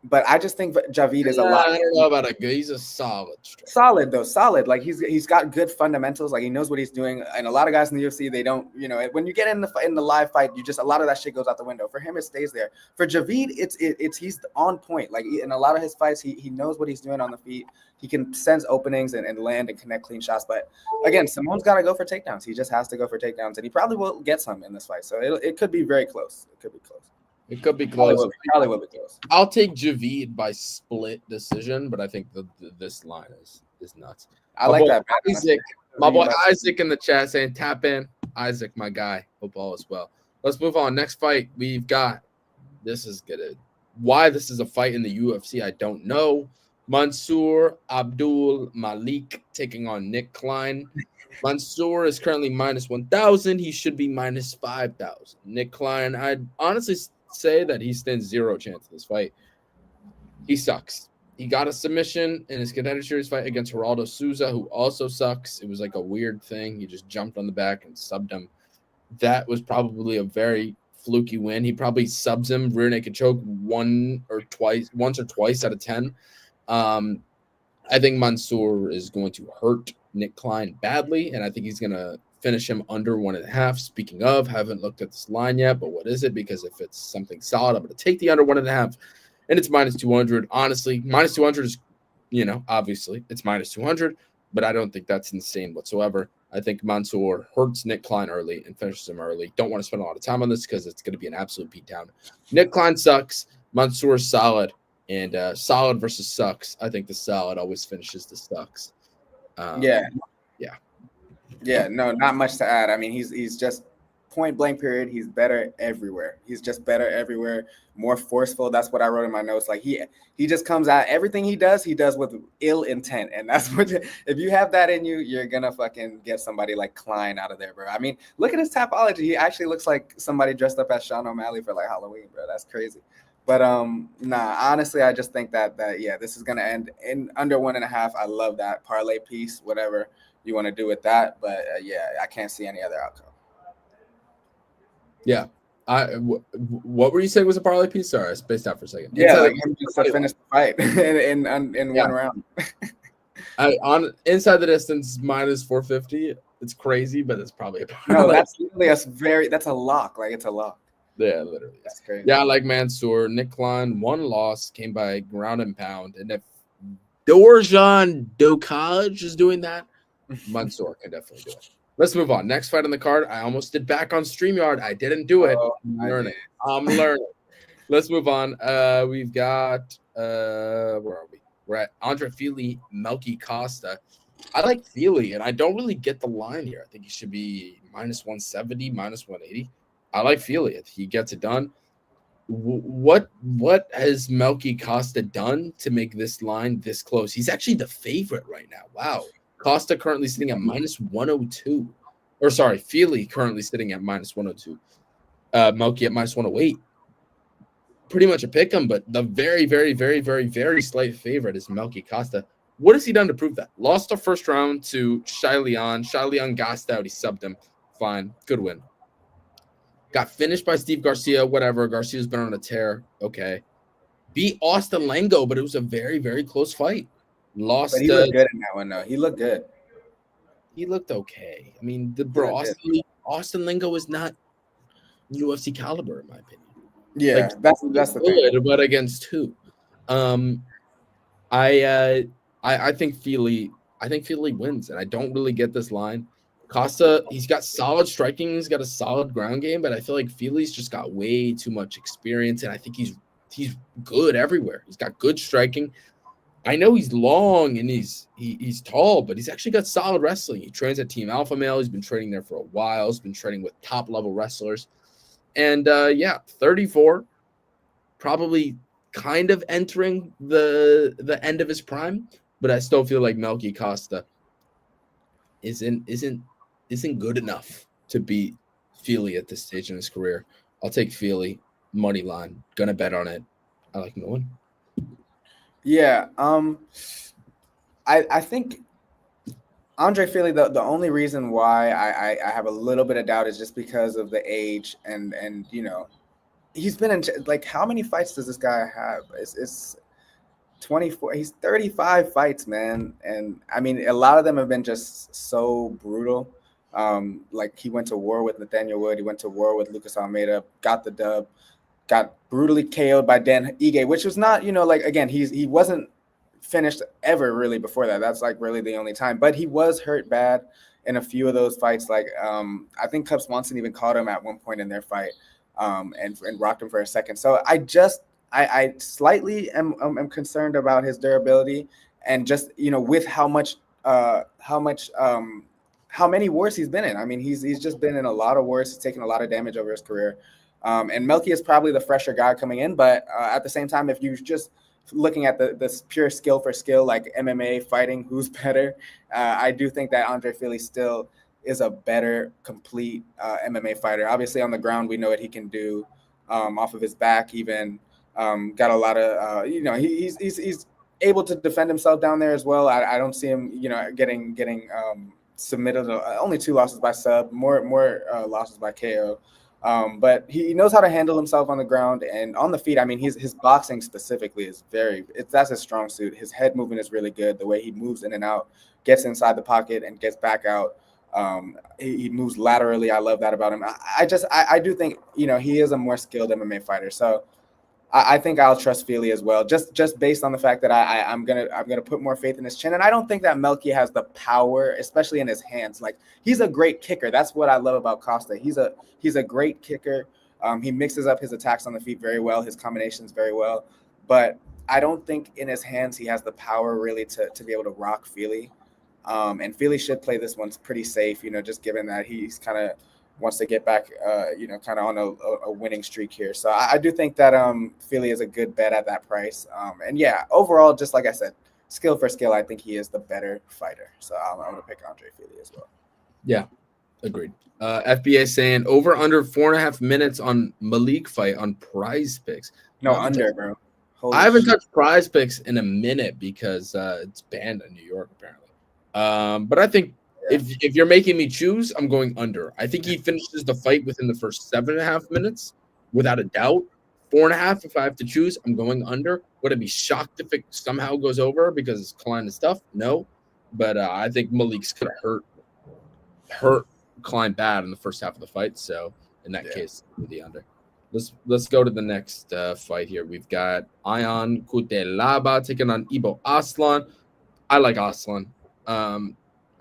But I just think Javid is a lot. I don't know about a good. He's a solid striker. Solid. Like he's got good fundamentals. Like he knows what he's doing. And a lot of guys in the UFC, they don't. When you get in the live fight, a lot of that shit goes out the window. For him, it stays there. For Javid, it's he's on point. Like in a lot of his fights, he knows what he's doing on the feet. He can sense openings and land and connect clean shots. But again, Simone's got to go for takedowns. He just has to go for takedowns, and he probably will get some in this fight. So it could be very close. It could be close. It could be close. Probably will be close. I'll take Javid by split decision, but I think this line is nuts. I like that. My boy Isaac in the chat saying tap in. Isaac, my guy. Hope all is well. Let's move on. Next fight we've got. This is good. Why this is a fight in the UFC, I don't know. Mansour Abdul Malik taking on Nick Klein. Mansour is currently minus 1,000. He should be minus 5,000. Nick Klein, I'd honestly say that he stands zero chance in this fight. He sucks. He got a submission in his Contender Series fight against Geraldo Souza, who also sucks. It was like a weird thing. He just jumped on the back and subbed him. That was probably a very fluky win. He probably subs him rear naked choke once or twice out of 10. I think Mansour is going to hurt Nick Klein badly, and I think he's going to finish him under 1.5. Speaking of, haven't looked at this line yet, but what is it? Because if it's something solid, I'm going to take the under 1.5. and it's minus 200. Honestly, minus 200 is, obviously it's minus 200, but I don't think that's insane whatsoever. I think Mansoor hurts Nick Klein early and finishes him early. Don't want to spend a lot of time on this because it's going to be an absolute beatdown. Nick Klein sucks. Mansoor's solid, and solid versus sucks. I think the solid always finishes the sucks. Yeah. Yeah. Yeah, no, not much to add. I mean, he's just point blank period. He's better everywhere. He's just better everywhere, more forceful. That's what I wrote in my notes. Like he just comes out, everything he does with ill intent. And that's what, if you have that in you, you're gonna fucking get somebody like Klein out of there, bro. I mean, look at his topology. He actually looks like somebody dressed up as Sean O'Malley for like Halloween, bro. That's crazy. But nah, honestly, I just think that yeah, this is gonna end in under 1.5. I love that parlay piece, whatever you want to do with that, but yeah, I can't see any other outcome. Yeah. What were you saying was a parlay piece? Sorry, I spaced out for a second. Yeah, like him just to finish the fight in one round. On inside the distance minus 450. It's crazy, but it's probably a parlay. No, that's literally that's a lock. Like it's a lock. Yeah, literally. That's crazy. Yeah, like Mansoor, Nick Klein, one loss came by ground and pound, and if Dorjan Dokaj is doing that, Mansoor can definitely do it. Let's move on. Next fight on the card. I almost did back on StreamYard. I didn't do it. I'm learning. Let's move on. We've got where are we? We're at Andre Fili, Melky Costa. I like Fili, and I don't really get the line here. I think he should be minus 170, minus 180. I like Fili if he gets it done. What has Melky Costa done to make this line this close? He's actually the favorite right now. Wow. Costa currently sitting at minus 102. Or sorry, Fili currently sitting at minus 102. Melky at minus 108. Pretty much a pick 'em, but the very, very, very, very, very slight favorite is Melky Costa. What has he done to prove that? Lost the first round to Shai Liang. Shai Liang gassed out. He subbed him. Fine. Good win. Got finished by Steve Garcia. Whatever. Garcia's been on a tear. Okay. Beat Austin Lango, but it was a very, very close fight. Lost. But he looked good in that one, though. He looked good. He looked okay. I mean, Austin Lango is not UFC caliber, in my opinion. Yeah, that's the thing. But against who? I think Fili wins, and I don't really get this line. Costa, he's got solid striking, he's got a solid ground game, but I feel like Fili's just got way too much experience, and I think he's good everywhere. He's got good striking. I know he's long and he's tall, but he's actually got solid wrestling. He trains at Team Alpha Male. He's been training there for a while. He's been training with top level wrestlers. And 34, probably kind of entering the end of his prime, but I still feel like Melky Costa isn't good enough to beat Fili at this stage in his career. I'll take Fili money line. Gonna bet on it. I like no one. Yeah, I think Andre Fili, the only reason why I have a little bit of doubt is just because of the age and he's been in, like, how many fights does this guy have? It's 24. He's 35 fights, man, and I mean a lot of them have been just so brutal. Like he went to war with Nathaniel Wood, he went to war with Lucas Almeida, got the dub. Got brutally KO'd by Dan Ige, which was not, like, again, he wasn't finished ever really before that. That's like really the only time. But he was hurt bad in a few of those fights. Like I think Cub Swanson even caught him at one point in their fight and rocked him for a second. So I slightly am concerned about his durability and just with how many wars he's been in. I mean, he's just been in a lot of wars. He's taken a lot of damage over his career. And Melky is probably the fresher guy coming in, but at the same time, if you're just looking at this pure skill for skill, like MMA fighting, who's better, I do think that Andre Fili still is a better complete MMA fighter. Obviously, on the ground, we know what he can do. Off of his back, even got a lot of he's able to defend himself down there as well. I don't see him getting submitted. Only 2 losses by sub, more losses by KO. But he knows how to handle himself on the ground and on the feet. I mean, his boxing specifically is that's his strong suit. His head movement is really good. The way he moves in and out, gets inside the pocket and gets back out. He moves laterally. I love that about him. I do think, he is a more skilled MMA fighter. So I think I'll trust Feely as well, just based on the fact that I'm gonna put more faith in his chin, and I don't think that Melky has the power, especially in his hands. Like, he's a great kicker. That's what I love about Costa. He's a great kicker. He mixes up his attacks on the feet very well, his combinations very well, but I don't think in his hands he has the power really to be able to rock Feely. And Feely should play this one pretty safe, just given that he's kind of wants to get back, kind of on a winning streak here. So I do think that Feely is a good bet at that price. And yeah, overall, just like I said, skill for skill, I think he is the better fighter. So I'm going to pick Andre Feely as well. Yeah, agreed. FBA saying over under 4.5 minutes on Malik fight on Prize Picks. No, under, bro. I haven't touched Prize Picks in a minute because it's banned in New York apparently. But I think if you're making me choose, I'm going under. I think he finishes the fight within the first 7.5 minutes, without a doubt. 4.5, if I have to choose, I'm going under. Would I be shocked if it somehow goes over because Klein is tough? No. But I think Malik's going to hurt Klein bad in the first half of the fight. So in that case, the under. Let's go to the next fight here. We've got Ion Kutelaba taking on Ibo Aslan. I like Aslan.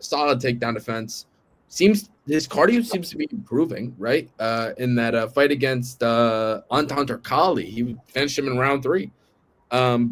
Solid takedown defense. His cardio seems to be improving, right? In that fight against Anton Turkali, he finished him in round 3.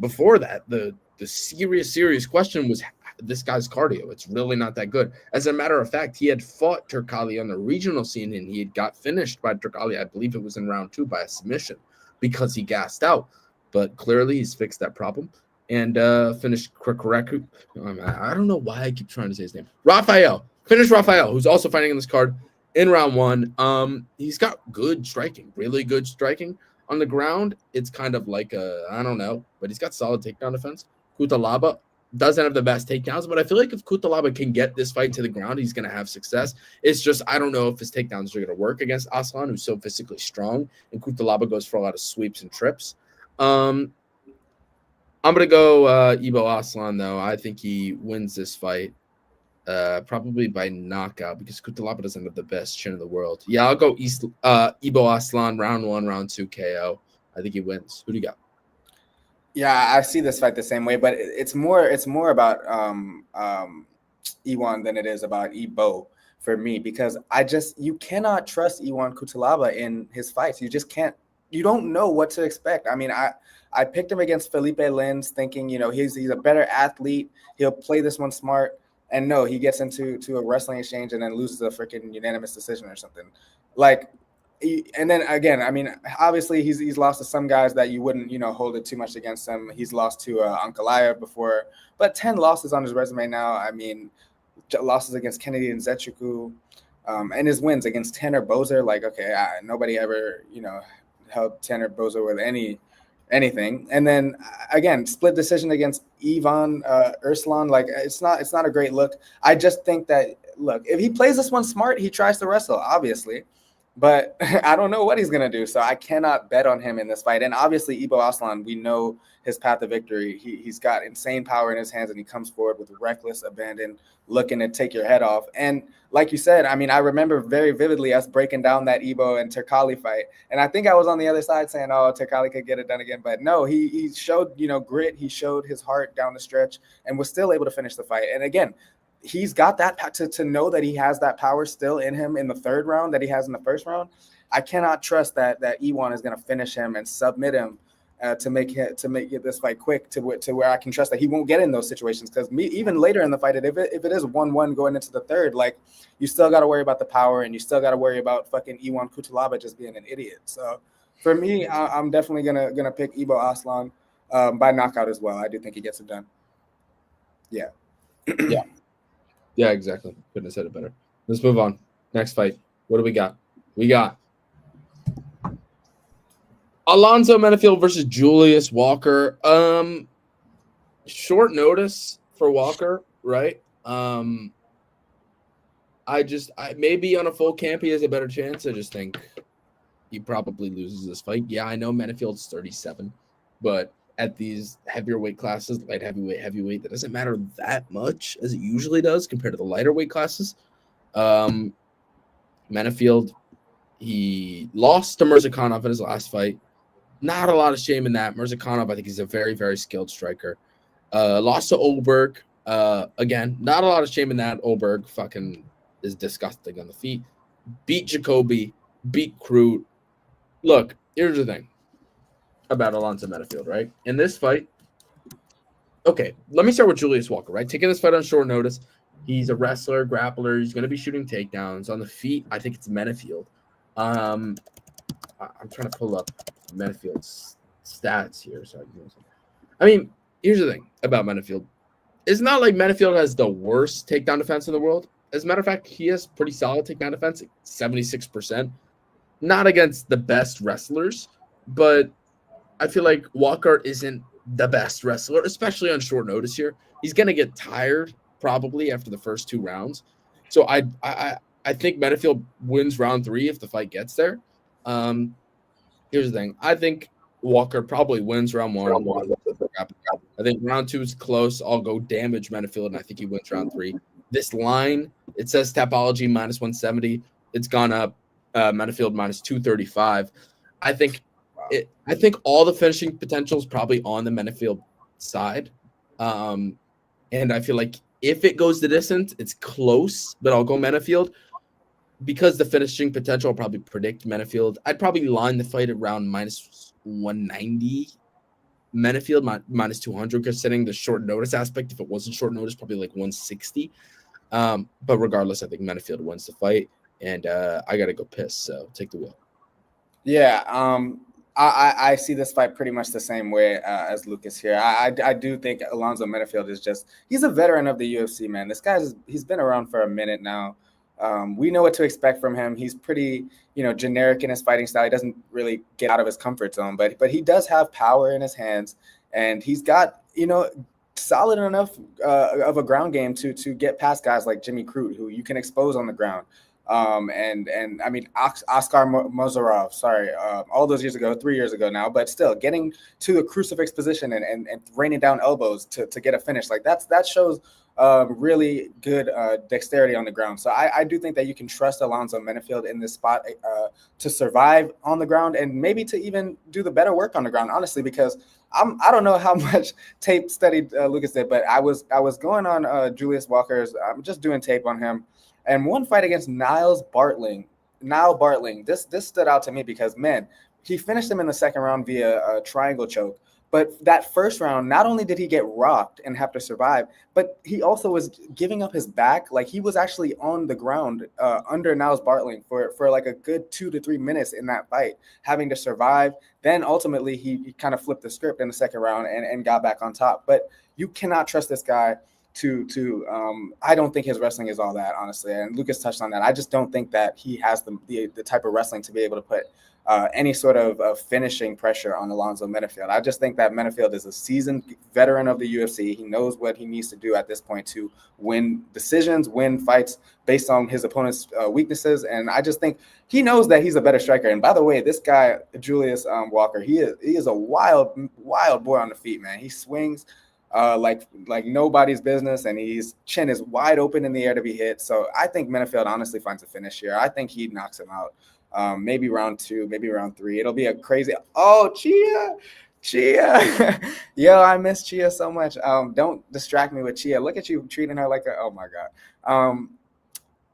Before that, the serious question was this guy's cardio. It's really not that good. As a matter of fact, he had fought Turkali on the regional scene, and he had got finished by Turkali. I believe it was in round 2 by a submission because he gassed out. But clearly, he's fixed that problem. And finished Krekureku. I don't know why I keep trying to say his name. Rafael. Finished Rafael, who's also fighting in this card in round 1. He's got good striking, really good striking. On the ground, it's kind of like I don't know, but he's got solid takedown defense. Kutalaba doesn't have the best takedowns, but I feel like if Kutalaba can get this fight to the ground, he's going to have success. It's just I don't know if his takedowns are going to work against Aslan, who's so physically strong, and Kutalaba goes for a lot of sweeps and trips. I'm going to go Ibo Aslan, though. I think he wins this fight probably by knockout because Kutalaba doesn't have the best chin in the world. Yeah, I'll go Ibo Aslan, round 1, round 2 KO. I think he wins. Who do you got? Yeah, I see this fight the same way, but it's more about Iwan than it is about Ibo for me because you cannot trust Iwan Kutalaba in his fights. You just can't. You don't know what to expect. I mean, I picked him against Felipe Lins thinking, he's a better athlete. He'll play this one smart. And no, he gets into a wrestling exchange and then loses a freaking unanimous decision or something. And then again, I mean, obviously he's lost to some guys that you wouldn't, hold it too much against him. He's lost to Ankalaev before, but 10 losses on his resume now. I mean, losses against Kennedy and Zechuku, and his wins against Tanner Bozer. Nobody ever, held Tanner Bozer with anything. And then again, split decision against Ivan Urslan. It's not a great look. I just think that if he plays this one smart, he tries to wrestle, obviously. But I don't know what he's going to do. So I cannot bet on him in this fight. And obviously, Ibo Aslan, we know his path to victory. He's got insane power in his hands, and he comes forward with reckless abandon, looking to take your head off. And like you said, I mean, I remember very vividly us breaking down that Ibo and Turkali fight. And I think I was on the other side saying, oh, Turkali could get it done again. But no, he showed, grit. He showed his heart down the stretch and was still able to finish the fight. And again, he's got that to know that he has that power still in him in the 3rd round that he has in the 1st round. I cannot trust that Iwan is going to finish him and submit him to make this fight quick to where I can trust that he won't get in those situations. Because even later in the fight, if it is 1-1 going into the 3rd, you still got to worry about the power and you still got to worry about fucking Iwan Kutalaba just being an idiot. So for me, I'm definitely gonna pick Ibo Aslan by knockout as well. I do think he gets it done. Yeah. Yeah. Yeah, exactly. Couldn't have said it better. Let's move on. Next fight. What do we got? We got Alonzo Menafield versus Julius Walker. Short notice for Walker, right? Maybe on a full camp he has a better chance. I just think he probably loses this fight. Yeah, I know Menafield's 37, but at these heavier weight classes, light heavyweight, that doesn't matter that much as it usually does compared to the lighter weight classes. Menafield, he lost to Mirzakhanov in his last fight. Not a lot of shame in that. Mirzakhanov, I think he's a very, very skilled striker. Lost to Olberg. Again, not a lot of shame in that. Olberg fucking is disgusting on the feet. Beat Jacoby, beat Crute. Look, here's the thing about Alonzo Metafield, right? In this fight, okay, let me start with Julius Walker, right? Taking this fight on short notice. He's a wrestler, grappler. He's going to be shooting takedowns. On the feet, I think it's Metafield. I'm trying to pull up Metafield's stats here. So I mean, here's the thing about Metafield. It's not like Metafield has the worst takedown defense in the world. As a matter of fact, he has pretty solid takedown defense, 76%. Not against the best wrestlers, but I feel like Walker isn't the best wrestler, especially on short notice here. He's going to get tired probably after the first 2 rounds. So I think Metafield wins round 3 if the fight gets there. Here's the thing. I think Walker probably wins round 1. I think round 2 is close. I'll go damage Metafield, and I think he wins round 3. This line, it says Tapology minus 170. It's gone up. Metafield minus 235. I think all the finishing potential is probably on the Metafield side. And I feel like if it goes the distance, it's close, but I'll go Metafield. Because the finishing potential, I'll probably predict Metafield. I'd probably line the fight around minus 190. Metafield minus 200, considering the short notice aspect. If it wasn't short notice, probably like 160. But regardless, I think Metafield wins the fight. And I got to go piss, so take the wheel. Yeah, I see this fight pretty much the same way as Lucas here. I do think Alonzo Metafield is he's a veteran of the UFC, man. This he's been around for a minute now. We know what to expect from him. He's pretty, generic in his fighting style. He doesn't really get out of his comfort zone, but he does have power in his hands, and he's got, solid enough of a ground game to get past guys like Jimmy Crute, who you can expose on the ground. And I mean, Oscar Mozarov, all those years ago, 3 years ago now, but still getting to the crucifix position and raining down elbows to get a finish, like that shows really good dexterity on the ground. So I do think that you can trust Alonzo Metafield in this spot to survive on the ground and maybe to even do the better work on the ground, honestly, because I don't know how much tape studied Lucas did, but I was going on Julius Walker's. I'm just doing tape on him. And one fight against Niall Bartling, this stood out to me because, man, he finished him in the second round via a triangle choke. But that first round, not only did he get rocked and have to survive, but he also was giving up his back. Like, he was actually on the ground under Niall Bartling for like a good 2 to 3 minutes in that fight, having to survive. Then ultimately he kind of flipped the script in the second round and got back on top. But you cannot trust this guy I don't think his wrestling is all that, honestly. And Lucas touched on that. I just don't think that he has the type of wrestling to be able to put any sort of finishing pressure on Alonzo Metafield. I just think that Metafield is a seasoned veteran of the UFC. He knows what he needs to do at this point to win decisions, win fights based on his opponent's weaknesses. And I just think he knows that he's a better striker. And by the way, this guy, Julius Walker, he is a wild boy on the feet, man. He swings like nobody's business, and his chin is wide open in the air to be hit. So I think Metafield honestly finds a finish here. I think he knocks him out. Maybe round 2, maybe round 3. It'll be a crazy. Oh, Chia. Yo, I miss Chia so much. Don't distract me with Chia. Look at you treating her like oh my God.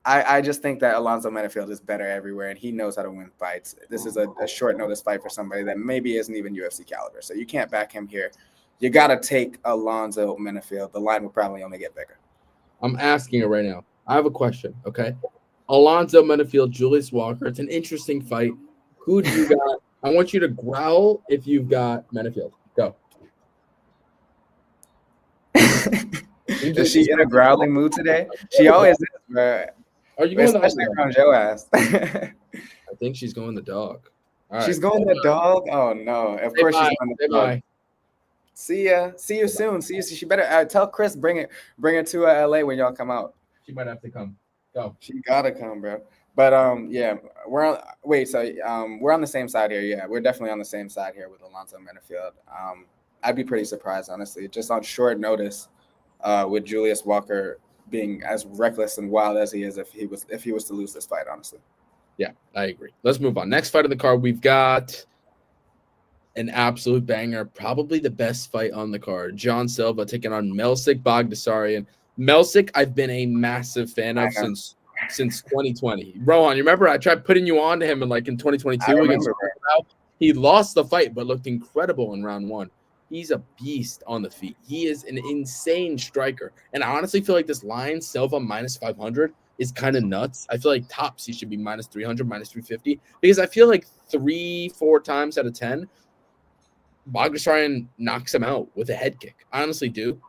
I just think that Alonzo Metafield is better everywhere, and he knows how to win fights. This is a short notice fight for somebody that maybe isn't even UFC caliber. So you can't back him here. You got to take Alonzo Metafield. The line will probably only get bigger. I'm asking it right now. I have a question, okay? Alonzo Metafield, Julius Walker. It's an interesting fight. Who do you got? I want you to growl if you've got Metafield. Go. Is she in a growling mood today? She always is, bro. Are you going especially around your ass? I think she's going the dog. All right. She's going the dog? Oh, no. Of course she's going the dog. Bye. See ya. See you soon. See you. She better tell Chris bring her to LA when y'all come out. She might have to come. Go. She gotta come, bro. But yeah, we're on. Wait, so we're on the same side here. Yeah, we're definitely on the same side here with Alonzo Metafield. I'd be pretty surprised, honestly, just on short notice, with Julius Walker being as reckless and wild as he is if he was to lose this fight, honestly. Yeah, I agree. Let's move on. Next fight of the card, we've got an absolute banger. Probably the best fight on the card. John Silva taking on Melsik Bagdasaryan. Melsik, I've been a massive fan I of know. since 2020. Rohan, you remember I tried putting you on to him in 2022 I against remember. he lost the fight, but looked incredible in round one. He's a beast on the feet. He is an insane striker. And I honestly feel like this line, Silva minus 500, is kind of nuts. I feel like tops he should be minus 300, minus 350, because I feel like 3-4 times out of 10, Bagdasaryan knocks him out with a head kick. I honestly do.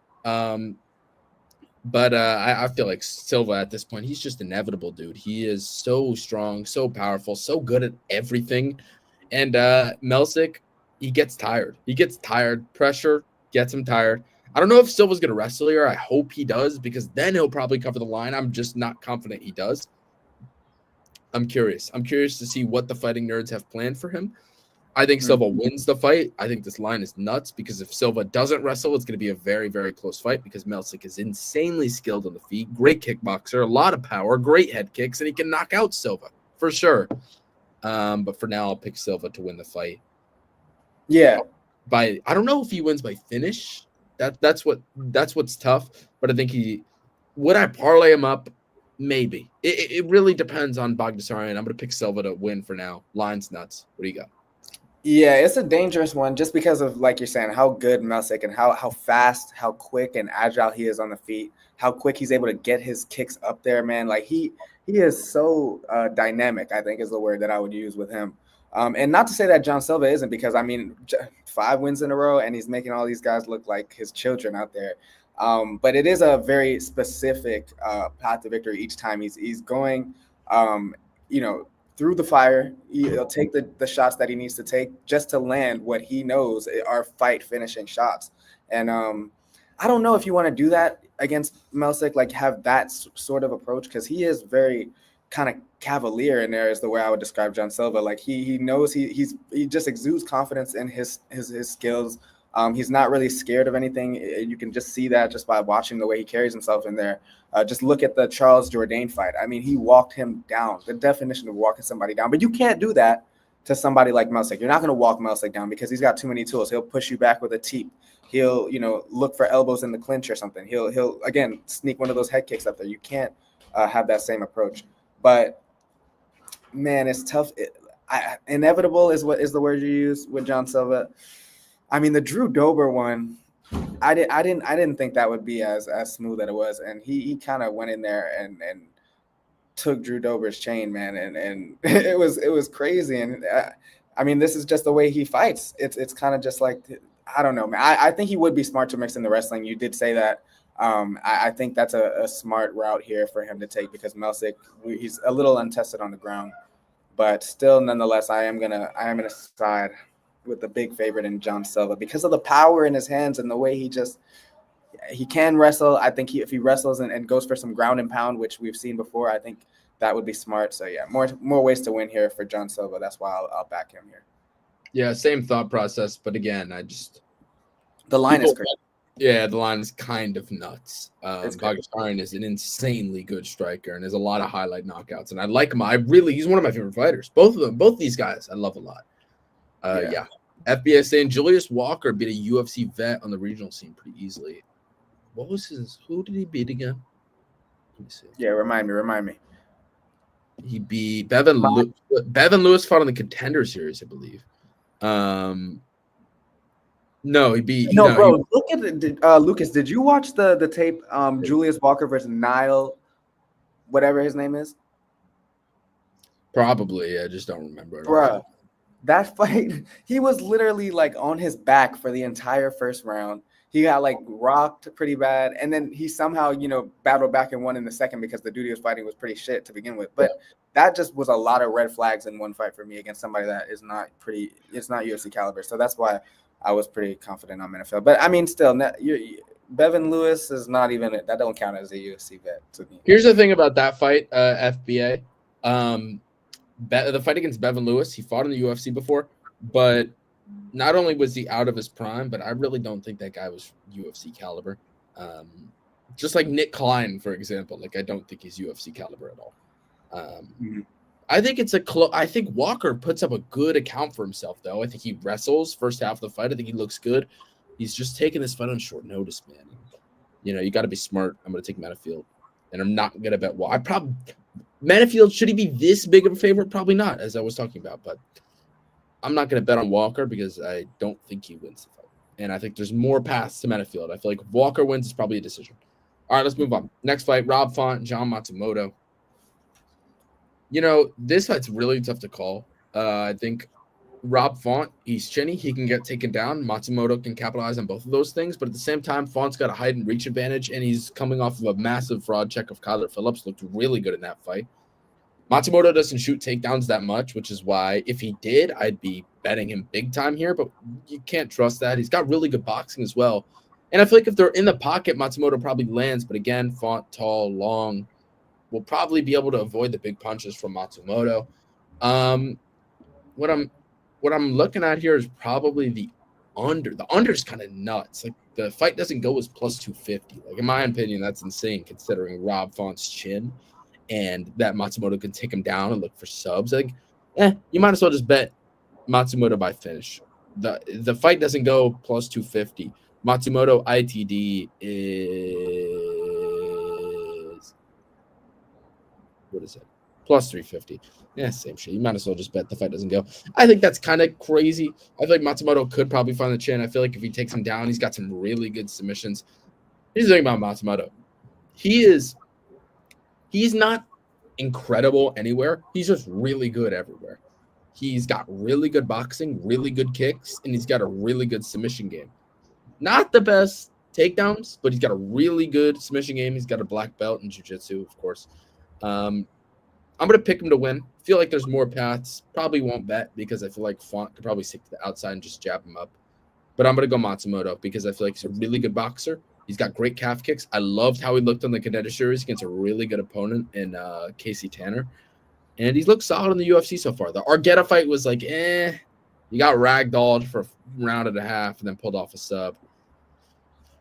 But I feel like Silva at this point, he's just inevitable, dude. He is so strong, so powerful, so good at everything. And Melsik, he gets tired. He gets tired. Pressure gets him tired. I don't know if Silva's going to wrestle here. I hope he does, because then he'll probably cover the line. I'm just not confident he does. I'm curious. I'm curious to see what the fighting nerds have planned for him. I think Silva wins the fight. I think this line is nuts, because if Silva doesn't wrestle, it's going to be a very, very close fight, because Melsik is insanely skilled on the feet, great kickboxer, a lot of power, great head kicks, and he can knock out Silva for sure. But for now, I'll pick Silva to win the fight. Yeah. I don't know if he wins by finish. That's what's tough. But I think would I parlay him up? Maybe. It really depends on Bagdasaryan. I'm going to pick Silva to win for now. Line's nuts. What do you got? Yeah, it's a dangerous one just because of, like you're saying, how good Melsik and how fast, how quick and agile he is on the feet, how quick he's able to get his kicks up there, man. Like he is so dynamic, I think is the word that I would use with him. And not to say that John Silva isn't, because I mean, 5 wins in a row and he's making all these guys look like his children out there. But it is a very specific path to victory each time he's going, through the fire. He'll take the shots that he needs to take just to land what he knows are fight finishing shots. And I don't know if you want to do that against Melsik, like have that sort of approach, because he is very kind of cavalier in there, is the way I would describe John Silva. Like he knows he just exudes confidence in his skills. He's not really scared of anything. You can just see that just by watching the way he carries himself in there. Just look at the Charles Jourdain fight. I mean, he walked him down, the definition of walking somebody down. But you can't do that to somebody like Melsik. You're not going to walk Melsik down because he's got too many tools. He'll push you back with a teep. He'll, look for elbows in the clinch or something. He'll again, sneak one of those head kicks up there. You can't have that same approach. But, man, it's tough. Inevitable is the word you use with John Silva. I mean, the Drew Dober one, I didn't think that would be as smooth as it was, and he kind of went in there and took Drew Dober's chain, man, and it was crazy. And I mean, this is just the way he fights. It's kind of just like, I don't know, man. I think he would be smart to mix in the wrestling. You did say that. I think that's a smart route here for him to take, because Melsik, he's a little untested on the ground, but still, nonetheless, I am gonna side with the big favorite in John Silva because of the power in his hands and the way he can wrestle. I think if he wrestles and goes for some ground and pound, which we've seen before, I think that would be smart. So yeah, more ways to win here for John Silva. That's why I'll back him here. Yeah, same thought process, but again, the line is crazy. Yeah, the line is kind of nuts. Bagdasaryan is an insanely good striker and has a lot of highlight knockouts, and I like him. He's one of my favorite fighters. Both of them, both these guys, I love a lot. Yeah. FBS saying Julius Walker beat a UFC vet on the regional scene pretty easily. Who did he beat again? Let me see. Yeah, remind me. He beat Bevan Lewis. Bevan Lewis fought on the Contender Series, I believe. No, he beat. Bro. Look at it, Lucas. Did you watch the tape? Julius Walker versus Niall, whatever his name is. Probably, I just don't remember. Bruh, that fight, he was literally like on his back for the entire first round. He got like rocked pretty bad, and then he somehow battled back and won in the second because the dude he was fighting was pretty shit to begin with. But that just was a lot of red flags in one fight for me against somebody that is not it's not UFC caliber. So that's why I was pretty confident on NFL. But I mean, still, Bevan Lewis is not even that don't count as a UFC vet to me. Here's the thing about that fight, FBA. The fight against Bevan Lewis, he fought in the UFC before, but not only was he out of his prime, but I really don't think that guy was UFC caliber. Just like Nick Klein, for example. Like, I don't think he's UFC caliber at all. I think it's I think Walker puts up a good account for himself, though. I think he wrestles first half of the fight. I think he looks good. He's just taking this fight on short notice, man. You know, you got to be smart. I'm going to take Metafield, and I'm not going to bet. Well, Metafield, should he be this big of a favorite? Probably not, as I was talking about. But I'm not going to bet on Walker because I don't think he wins the fight. And I think there's more paths to Metafield. I feel like if Walker wins, it's probably a decision. All right, let's move on. Next fight, Rob Font, John Matsumoto. You know, this fight's really tough to call. I think Rob Font, he's chinny. He can get taken down. Matsumoto can capitalize on both of those things. But at the same time, Font's got a height and reach advantage, and he's coming off of a massive fraud check of Kyler Phillips. Looked really good in that fight. Matsumoto doesn't shoot takedowns that much, which is why if he did, I'd be betting him big time here. But you can't trust that. He's got really good boxing as well. And I feel like if they're in the pocket, Matsumoto probably lands. But again, Font, tall, long, will probably be able to avoid the big punches from Matsumoto. What I'm looking at here is probably the under. The under is kind of nuts. Like the fight doesn't go as plus 250. Like in my opinion, that's insane considering Rob Font's chin and that Matsumoto can take him down and look for subs. Like, you might as well just bet Matsumoto by finish. The fight doesn't go plus 250. Matsumoto ITD is, what is it? Plus 350. Yeah, same shit. You might as well just bet the fight doesn't go. I think that's kind of crazy. I feel like Matsumoto could probably find the chin. I feel like if he takes him down, he's got some really good submissions. Here's the thing about Matsumoto. He's not incredible anywhere. He's just really good everywhere. He's got really good boxing, really good kicks, and he's got a really good submission game. Not the best takedowns, but he's got a really good submission game. He's got a black belt in jiu-jitsu, of course. I'm going to pick him to win. Feel like there's more paths. Probably won't bet because I feel like Font could probably stick to the outside and just jab him up. But I'm going to go Matsumoto because I feel like he's a really good boxer. He's got great calf kicks. I loved how he looked on the contender series against a really good opponent in Casey Tanner. And he's looked solid in the UFC so far. The Argueta fight was like, You got ragdolled for a round and a half and then pulled off a sub.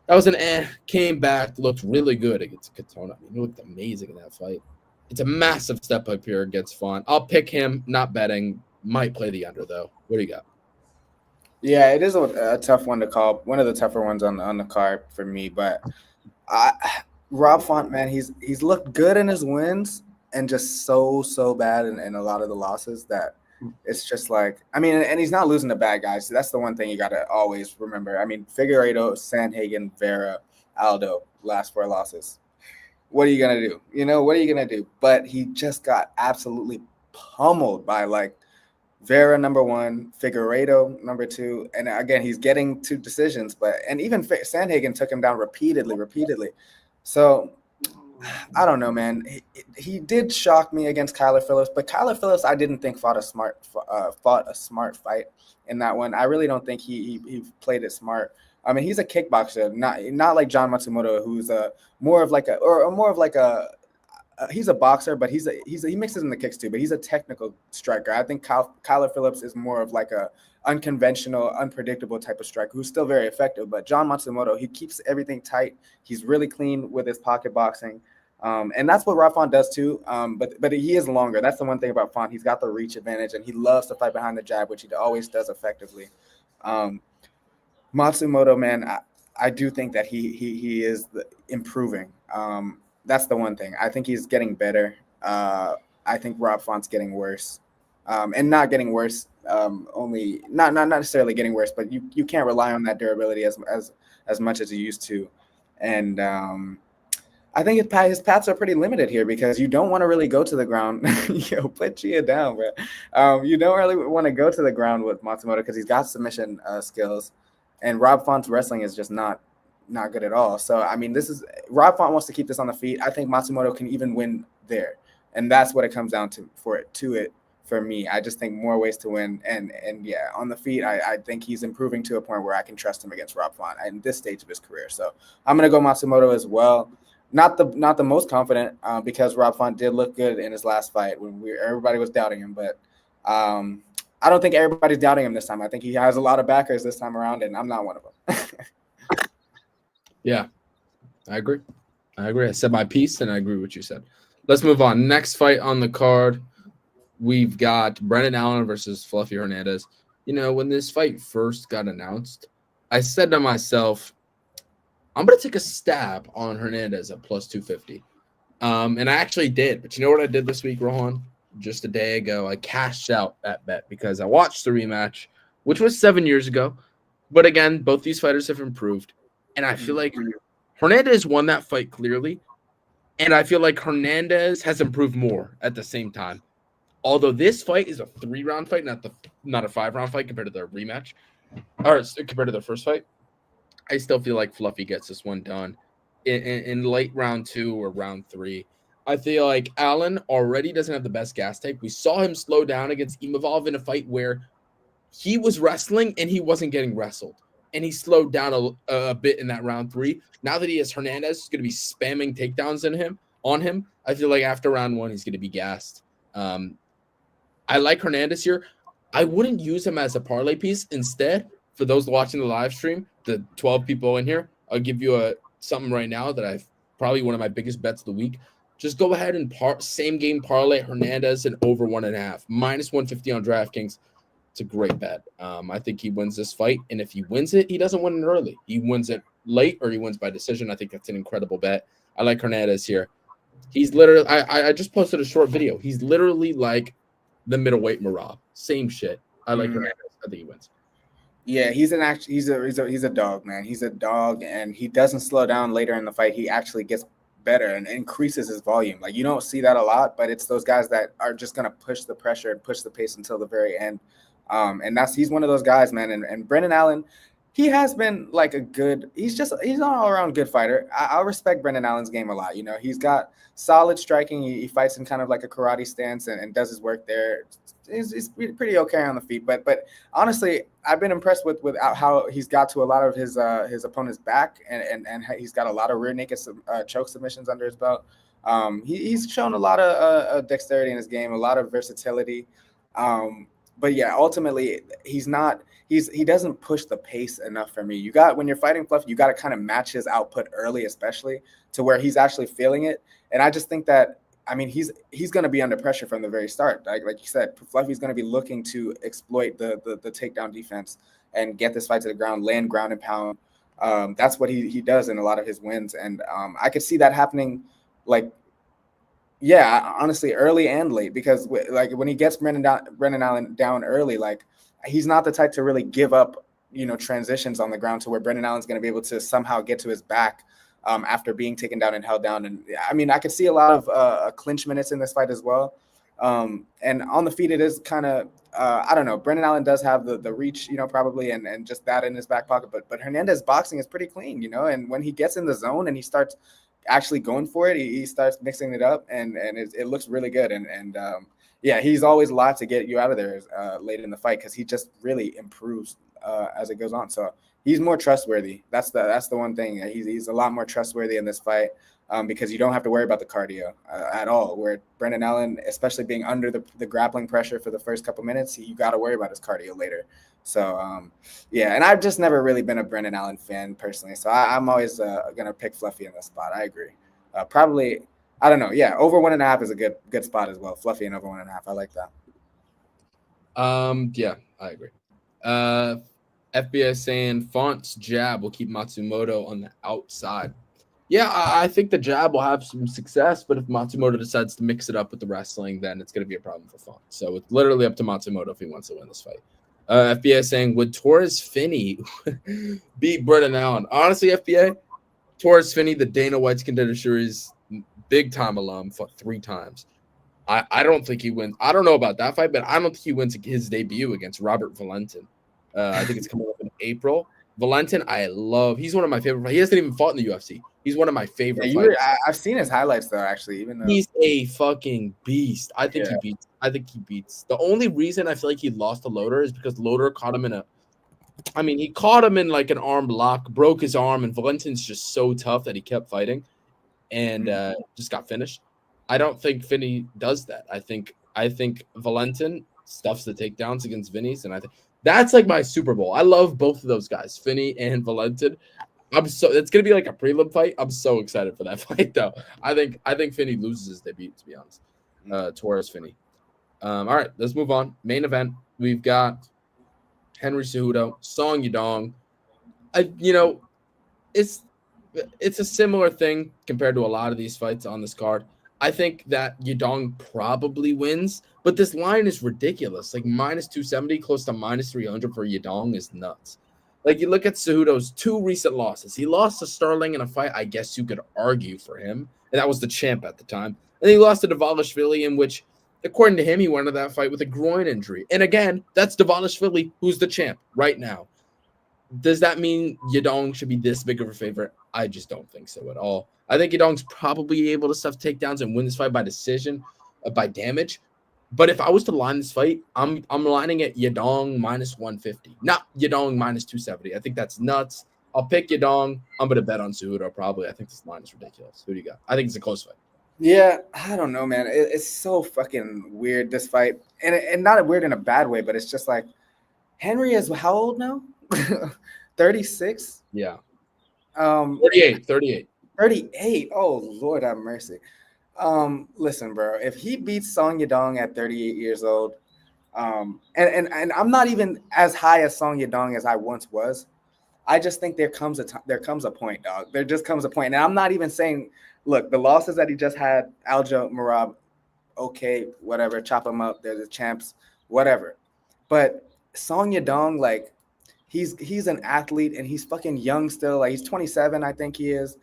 That was an Came back, looked really good against Katona. I mean, he looked amazing in that fight. It's a massive step up here against Font. I'll pick him, not betting. Might play the under, though. What do you got? Yeah, it is a tough one to call. One of the tougher ones on the card for me. But Rob Font, man, he's looked good in his wins and just so bad in a lot of the losses that it's just like, I mean, and he's not losing to bad guys. So that's the one thing you got to always remember. I mean, Figueiredo, Sandhagen, Vera, Aldo, last 4 losses. What are you going to do? You know, what are you going to do? But he just got absolutely pummeled by like Vera, number 1, Figueiredo, number 2. And again, he's getting 2 decisions, and even Sandhagen took him down repeatedly. So I don't know, man. He did shock me against Kyler Phillips, but Kyler Phillips, I didn't think fought a smart fight in that one. I really don't think he played it smart. I mean, he's a kickboxer, not like John Matsumoto, who's he's a boxer, but he mixes in the kicks too. But he's a technical striker. I think Kyler Phillips is more of like a unconventional, unpredictable type of striker who's still very effective. But John Matsumoto, he keeps everything tight. He's really clean with his pocket boxing. And that's what Rob Font does too. But he is longer. That's the one thing about Font. He's got the reach advantage, and he loves to fight behind the jab, which he always does effectively. Matsumoto, man, I do think that he is improving. That's the one thing. I think he's getting better. I think Rob Font's getting worse, and not getting worse. Only not necessarily getting worse, but you can't rely on that durability as much as you used to, and I think his paths are pretty limited here because you don't want to really go to the ground. Yo, put Chia down, bro. You don't really want to go to the ground with Matsumoto because he's got submission skills, and Rob Font's wrestling is just not good at all. So, I mean, Rob Font wants to keep this on the feet. I think Matsumoto can even win there. And that's what it comes down to for me. I just think more ways to win. And yeah, on the feet, I think he's improving to a point where I can trust him against Rob Font in this stage of his career. So I'm going to go Matsumoto as well. Not the most confident because Rob Font did look good in his last fight when everybody was doubting him. But I don't think everybody's doubting him this time. I think he has a lot of backers this time around, and I'm not one of them. Yeah, I agree. I said my piece, and I agree with what you said. Let's move on. Next fight on the card, we've got Brendan Allen versus Fluffy Hernandez. You know, when this fight first got announced, I said to myself, I'm going to take a stab on Hernandez at plus 250. And I actually did. But you know what I did this week, Rohan? Just a day ago, I cashed out that bet because I watched the rematch, which was 7 years ago. But again, both these fighters have improved. And I feel like Hernandez won that fight clearly. And I feel like Hernandez has improved more at the same time. Although this fight is a 3-round fight, not a 5-round fight compared to the rematch, or compared to the first fight, I still feel like Fluffy gets this one done in late round 2 or round 3. I feel like Allen already doesn't have the best gas tank. We saw him slow down against Imavov in a fight where he was wrestling and he wasn't getting wrestled. And he slowed down a bit in that round 3. Now that he has Hernandez, who's going to be spamming takedowns on him, I feel like after round 1, he's going to be gassed. I like Hernandez here. I wouldn't use him as a parlay piece. Instead, for those watching the live stream, the 12 people in here, I'll give you something right now that I've probably one of my biggest bets of the week. Just go ahead and same game parlay Hernandez and over 1.5, minus 150 on DraftKings. It's a great bet. I think he wins this fight, and if he wins it, he doesn't win it early. He wins it late or he wins by decision. I think that's an incredible bet. I like Hernandez here. He's literally. I just posted a short video. He's literally like the middleweight Marab. Same shit. I like Hernandez. I think he wins. Yeah, he's a dog, man. He's a dog, and he doesn't slow down later in the fight. He actually gets better and increases his volume. Like, you don't see that a lot, but it's those guys that are just gonna push the pressure and push the pace until the very end. And he's one of those guys, man. And Brendan Allen, he has been like he's an all-around good fighter. I respect Brendan Allen's game a lot. You know, he's got solid striking. He fights in kind of like a karate stance and does his work there. He's pretty okay on the feet. But honestly, I've been impressed with how he's got to a lot of his opponent's back, and he's got a lot of rear naked choke submissions under his belt. He's shown a lot of dexterity in his game, a lot of versatility. But yeah, ultimately, he doesn't push the pace enough for me. When you're fighting Fluffy, you got to kind of match his output early, especially to where he's actually feeling it. And I just think that, I mean, he's going to be under pressure from the very start. Like you said, Fluffy's going to be looking to exploit the takedown defense and get this fight to the ground, land ground and pound. That's what he does in a lot of his wins. And I could see that happening, like, yeah, honestly, early and late, because like when he gets Brendan Allen down early, like he's not the type to really give up, transitions on the ground to where Brendan Allen's going to be able to somehow get to his back after being taken down and held down. And I mean, I could see a lot of clinch minutes in this fight as well. And on the feet, it is kind of, I don't know. Brendan Allen does have the reach, probably, and just that in his back pocket. But Hernandez boxing is pretty clean, and when he gets in the zone and he starts actually going for it, he starts mixing it up, and it looks really good. And yeah, he's always live to get you out of there late in the fight, because he just really improves as it goes on. So he's more trustworthy. That's the one thing. He's a lot more trustworthy in this fight, because you don't have to worry about the cardio at all. Where Brendan Allen, especially being under the grappling pressure for the first couple minutes, you got to worry about his cardio later. So, yeah, and I've just never really been a Brendan Allen fan personally. So I'm always going to pick Fluffy in this spot. I agree. Probably, I don't know. Yeah, over 1.5 is a good spot as well. Fluffy and over 1.5. I like that. Yeah, I agree. FBI saying Font's jab will keep Matsumoto on the outside. Yeah, I think the jab will have some success, but if Matsumoto decides to mix it up with the wrestling, then it's going to be a problem for Font. So it's literally up to Matsumoto if he wants to win this fight. FBA saying, would Torres Finney beat Brendan Allen? Honestly, FBA, Torres Finney, the Dana White's Contender Series big-time alum, fought 3 times. I don't think he wins. I don't know about that fight, but I don't think he wins his debut against Robert Valentin. I think it's coming up in April. Valentin, I love. He's one of my favorite. He hasn't even fought in the UFC. He's one of my favorite fighters. I've seen his highlights though, actually. Even though he's a fucking beast. I think he beats. The only reason I feel like he lost to Loader is because Loader caught him he caught him in like an arm lock, broke his arm, and Valentin's just so tough that he kept fighting, and just got finished. I don't think Finney does that. I think Valentin stuffs the takedowns against Vinny's, and I think that's like my Super Bowl. I love both of those guys, Finney and Valentin. It's gonna be like a prelim fight. I'm so excited for that fight though. I think Finney loses his debut, to be honest. Torres Finney. All right, let's move on. Main event. We've got Henry Cejudo, Song Yadong. It's it's a similar thing compared to a lot of these fights on this card. I think that Yadong probably wins, but this line is ridiculous. Like minus 270, close to minus 300 for Yadong is nuts. Like you look at Cejudo's 2 recent losses. He lost to Sterling in a fight I guess you could argue for him, and that was the champ at the time. And he lost to Dvalishvili, in which, according to him, he went into that fight with a groin injury. And again, that's Dvalishvili, who's the champ right now. Does that mean Yadong should be this big of a favorite? I just don't think so at all. I think Yadong's probably able to stuff takedowns and win this fight by decision, by damage. But if I was to line this fight, I'm lining it Yadong minus 150, not Yadong minus 270. I think that's nuts. I'll pick Yadong. I'm going to bet on Cejudo probably. I think this line is ridiculous. Who do you got? I think it's a close fight. Yeah, I don't know, man. It's so fucking weird, this fight. And not weird in a bad way, but it's just like, Henry is how old now? 36? Yeah. 38. 38. 38. Oh, Lord have mercy. Listen, bro, if he beats Song Yadong at 38 years old, and I'm not even as high as Song Yadong as I once was. I just think there comes a point, dog. There just comes a point. And I'm not even saying, look, the losses that he just had, Aljo, Marab, okay, whatever, chop them up. They're the champs, whatever. But Song Yadong, like, he's an athlete and he's fucking young still. Like, he's 27, I think he is.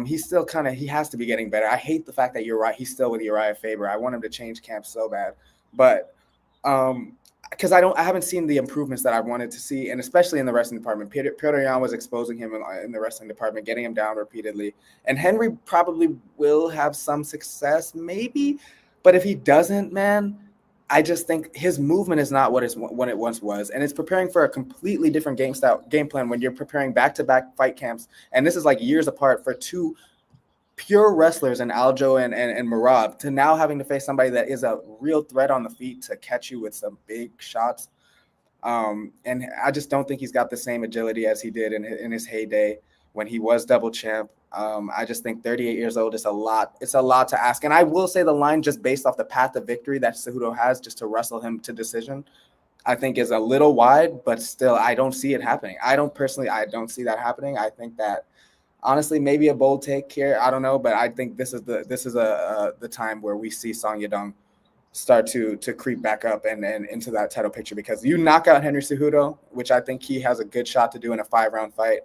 He's still he has to be getting better. I hate the fact that he's still with Uriah Faber. I want him to change camps so bad. But because I haven't seen the improvements that I wanted to see, and especially in the wrestling department. Petr Yan was exposing him in the wrestling department, getting him down repeatedly. And Henry probably will have some success, maybe. But if he doesn't, man, I just think his movement is not what it once was, and it's preparing for a completely different game plan when you're preparing back-to-back fight camps, and this is like years apart for two pure wrestlers in Aljo and Marab, to now having to face somebody that is a real threat on the feet to catch you with some big shots. And I just don't think he's got the same agility as he did in his heyday when he was double champ. I just think 38 years old is a lot. It's a lot to ask. And I will say the line, just based off the path of victory that Cejudo has, just to wrestle him to decision, I think is a little wide, but still, I don't see it happening. I don't see that happening. I think that, honestly, maybe a bold take here. I don't know, but I think this is the time where we see Song Yadong start to creep back up and into that title picture, because you knock out Henry Cejudo, which I think he has a good shot to do in a 5-round fight.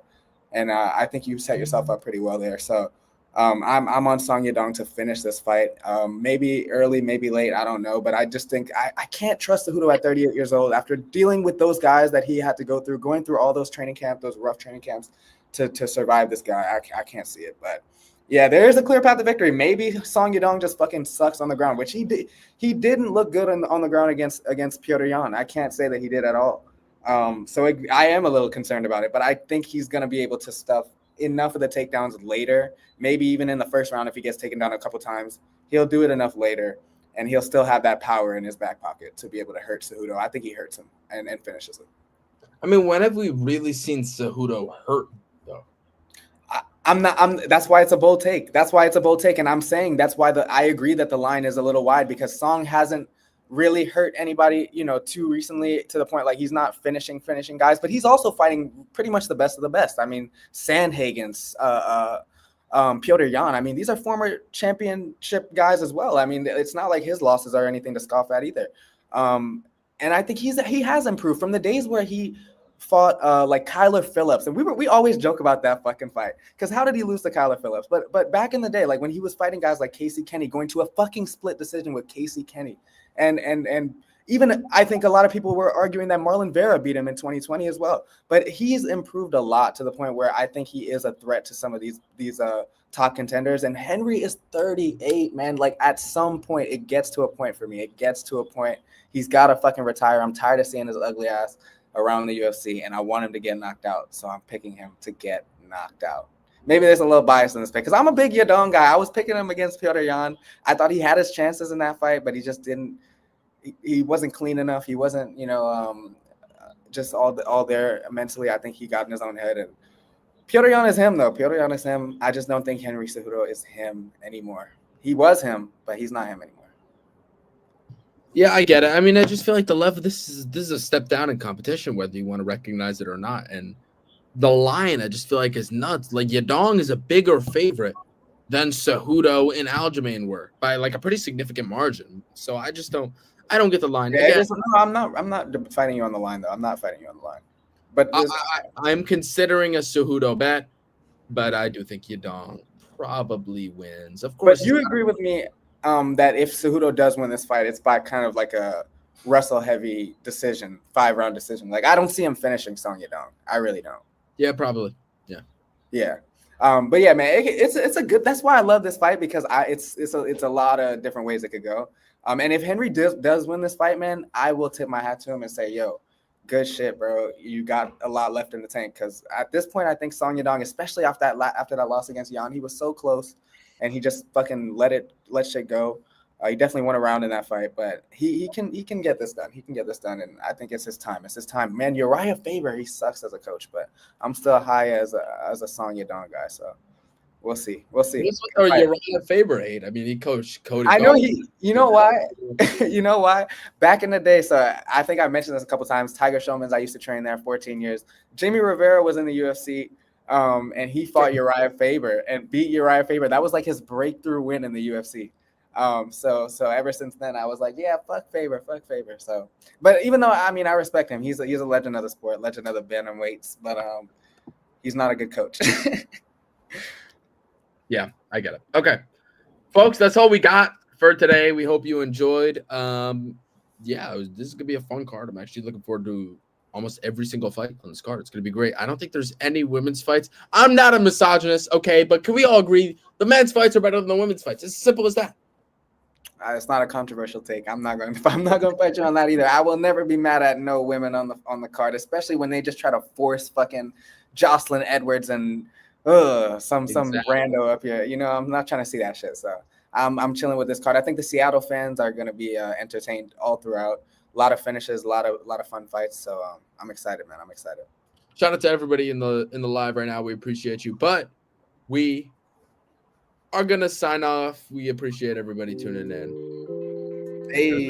And I think you set yourself up pretty well there. So I'm on Song Yadong to finish this fight. Maybe early, maybe late, I don't know. But I just think I can't trust Cejudo at 38 years old after dealing with those guys that he had to go through, going through all those those rough training camps to survive this guy. I can't see it. But yeah, there is a clear path to victory. Maybe Song Yadong just fucking sucks on the ground, which he did. He didn't look good on the ground against Petr Yan. I can't say that he did at all. I am a little concerned about it, but I think he's going to be able to stuff enough of the takedowns later, maybe even in the first round. If he gets taken down a couple times, he'll do it enough later, and he'll still have that power in his back pocket to be able to hurt Cejudo. I think he hurts him and finishes him. I mean, when have we really seen Cejudo hurt, though? That's why it's a bold take. And I'm saying that's why I agree that the line is a little wide, because Song hasn't really hurt anybody, too recently, to the point like he's not finishing guys, but he's also fighting pretty much the best of the best. I mean, Sandhagen's, Petr Yan. I mean, these are former championship guys as well. I mean, it's not like his losses are anything to scoff at either. And I think he has improved from the days where he fought like Kyler Phillips, and we always joke about that fucking fight, because how did he lose to Kyler Phillips? But back in the day, like when he was fighting guys like Casey Kenny, going to a fucking split decision with Casey Kenny. And even I think a lot of people were arguing that Marlon Vera beat him in 2020 as well. But he's improved a lot to the point where I think he is a threat to some of these top contenders. And Henry is 38, man. Like at some point, it gets to a point for me. It gets to a point. He's got to fucking retire. I'm tired of seeing his ugly ass around the UFC, and I want him to get knocked out. So I'm picking him to get knocked out. Maybe there's a little bias in this pick because I'm a big Yadong guy. I was picking him against Petr Yan. I thought he had his chances in that fight, but he just didn't. He wasn't clean enough. He wasn't, just all there mentally. I think he got in his own head. And Petr Yan is him, though. Petr Yan is him. I just don't think Henry Cejudo is him anymore. He was him, but he's not him anymore. Yeah, I get it. I mean, I just feel like the level. This is a step down in competition, whether you want to recognize it or not. And the line, I just feel like is nuts. Like Yadong is a bigger favorite than Cejudo and Aljamain were by like a pretty significant margin. So I just don't. I don't get the line Yeah, it again. is, no, I'm not fighting you on the line though. I'm not fighting you on the line. But I'm considering a Cejudo bet, but I do think Yadong probably wins. Of course, you agree with me that if Cejudo does win this fight, it's by kind of like a wrestle heavy decision, 5-round decision. Like I don't see him finishing Song Yadong. I really don't. Yeah, probably. Yeah. But yeah, man, it's a good. That's why I love this fight because it's a lot of different ways it could go. And if Henry does win this fight, man, I will tip my hat to him and say, yo, good shit, bro. You got a lot left in the tank. Because at this point, I think Song Yadong, especially after that loss against Yan, he was so close, and he just fucking let shit go. He definitely won a round in that fight, but he can get this done. He can get this done, and I think it's his time. It's his time, man. Uriah Faber, he sucks as a coach, but I'm still high as a Song Yadong guy. So we'll see. We'll see. What's with Uriah Faber hate? I mean, he coached Cody. I know he. You know why? You know why? Back in the day, so I think I mentioned this a couple times. Tiger Showman's, I used to train there 14 years. Jimmy Rivera was in the UFC. And he fought Uriah Faber and beat Uriah Faber. That was like his breakthrough win in the UFC. So ever since then, I was like, yeah, fuck Faber. So, but even though I mean, I respect him. He's a legend of the sport, legend of the bantamweights. But he's not a good coach. Yeah, I get it. Okay, folks, that's all we got for today. We hope you enjoyed. Yeah, this is gonna be a fun card. I'm actually looking forward to almost every single fight on this card. It's gonna be great. I don't think there's any women's fights. I'm not a misogynist, okay, but can we all agree the men's fights are better than the women's fights? It's as simple as that. It's not a controversial take. I'm not going to fight you on that either. I will never be mad at no women on the card, especially when they just try to force fucking Jocelyn Edwards and some rando up here. You know, I'm not trying to see that shit. So I'm chilling with this card. I think the Seattle fans are going to be entertained all throughout. A lot of finishes, a lot of fun fights. So I'm excited, man. I'm excited. Shout out to everybody in the live right now. We appreciate you, but we are gonna sign off. We appreciate everybody tuning in. Hey,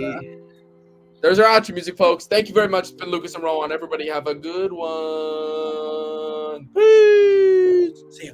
there's our outro music, folks. Thank you very much. It's been Lucas and Rowan. Everybody have a good one. Peace. See ya.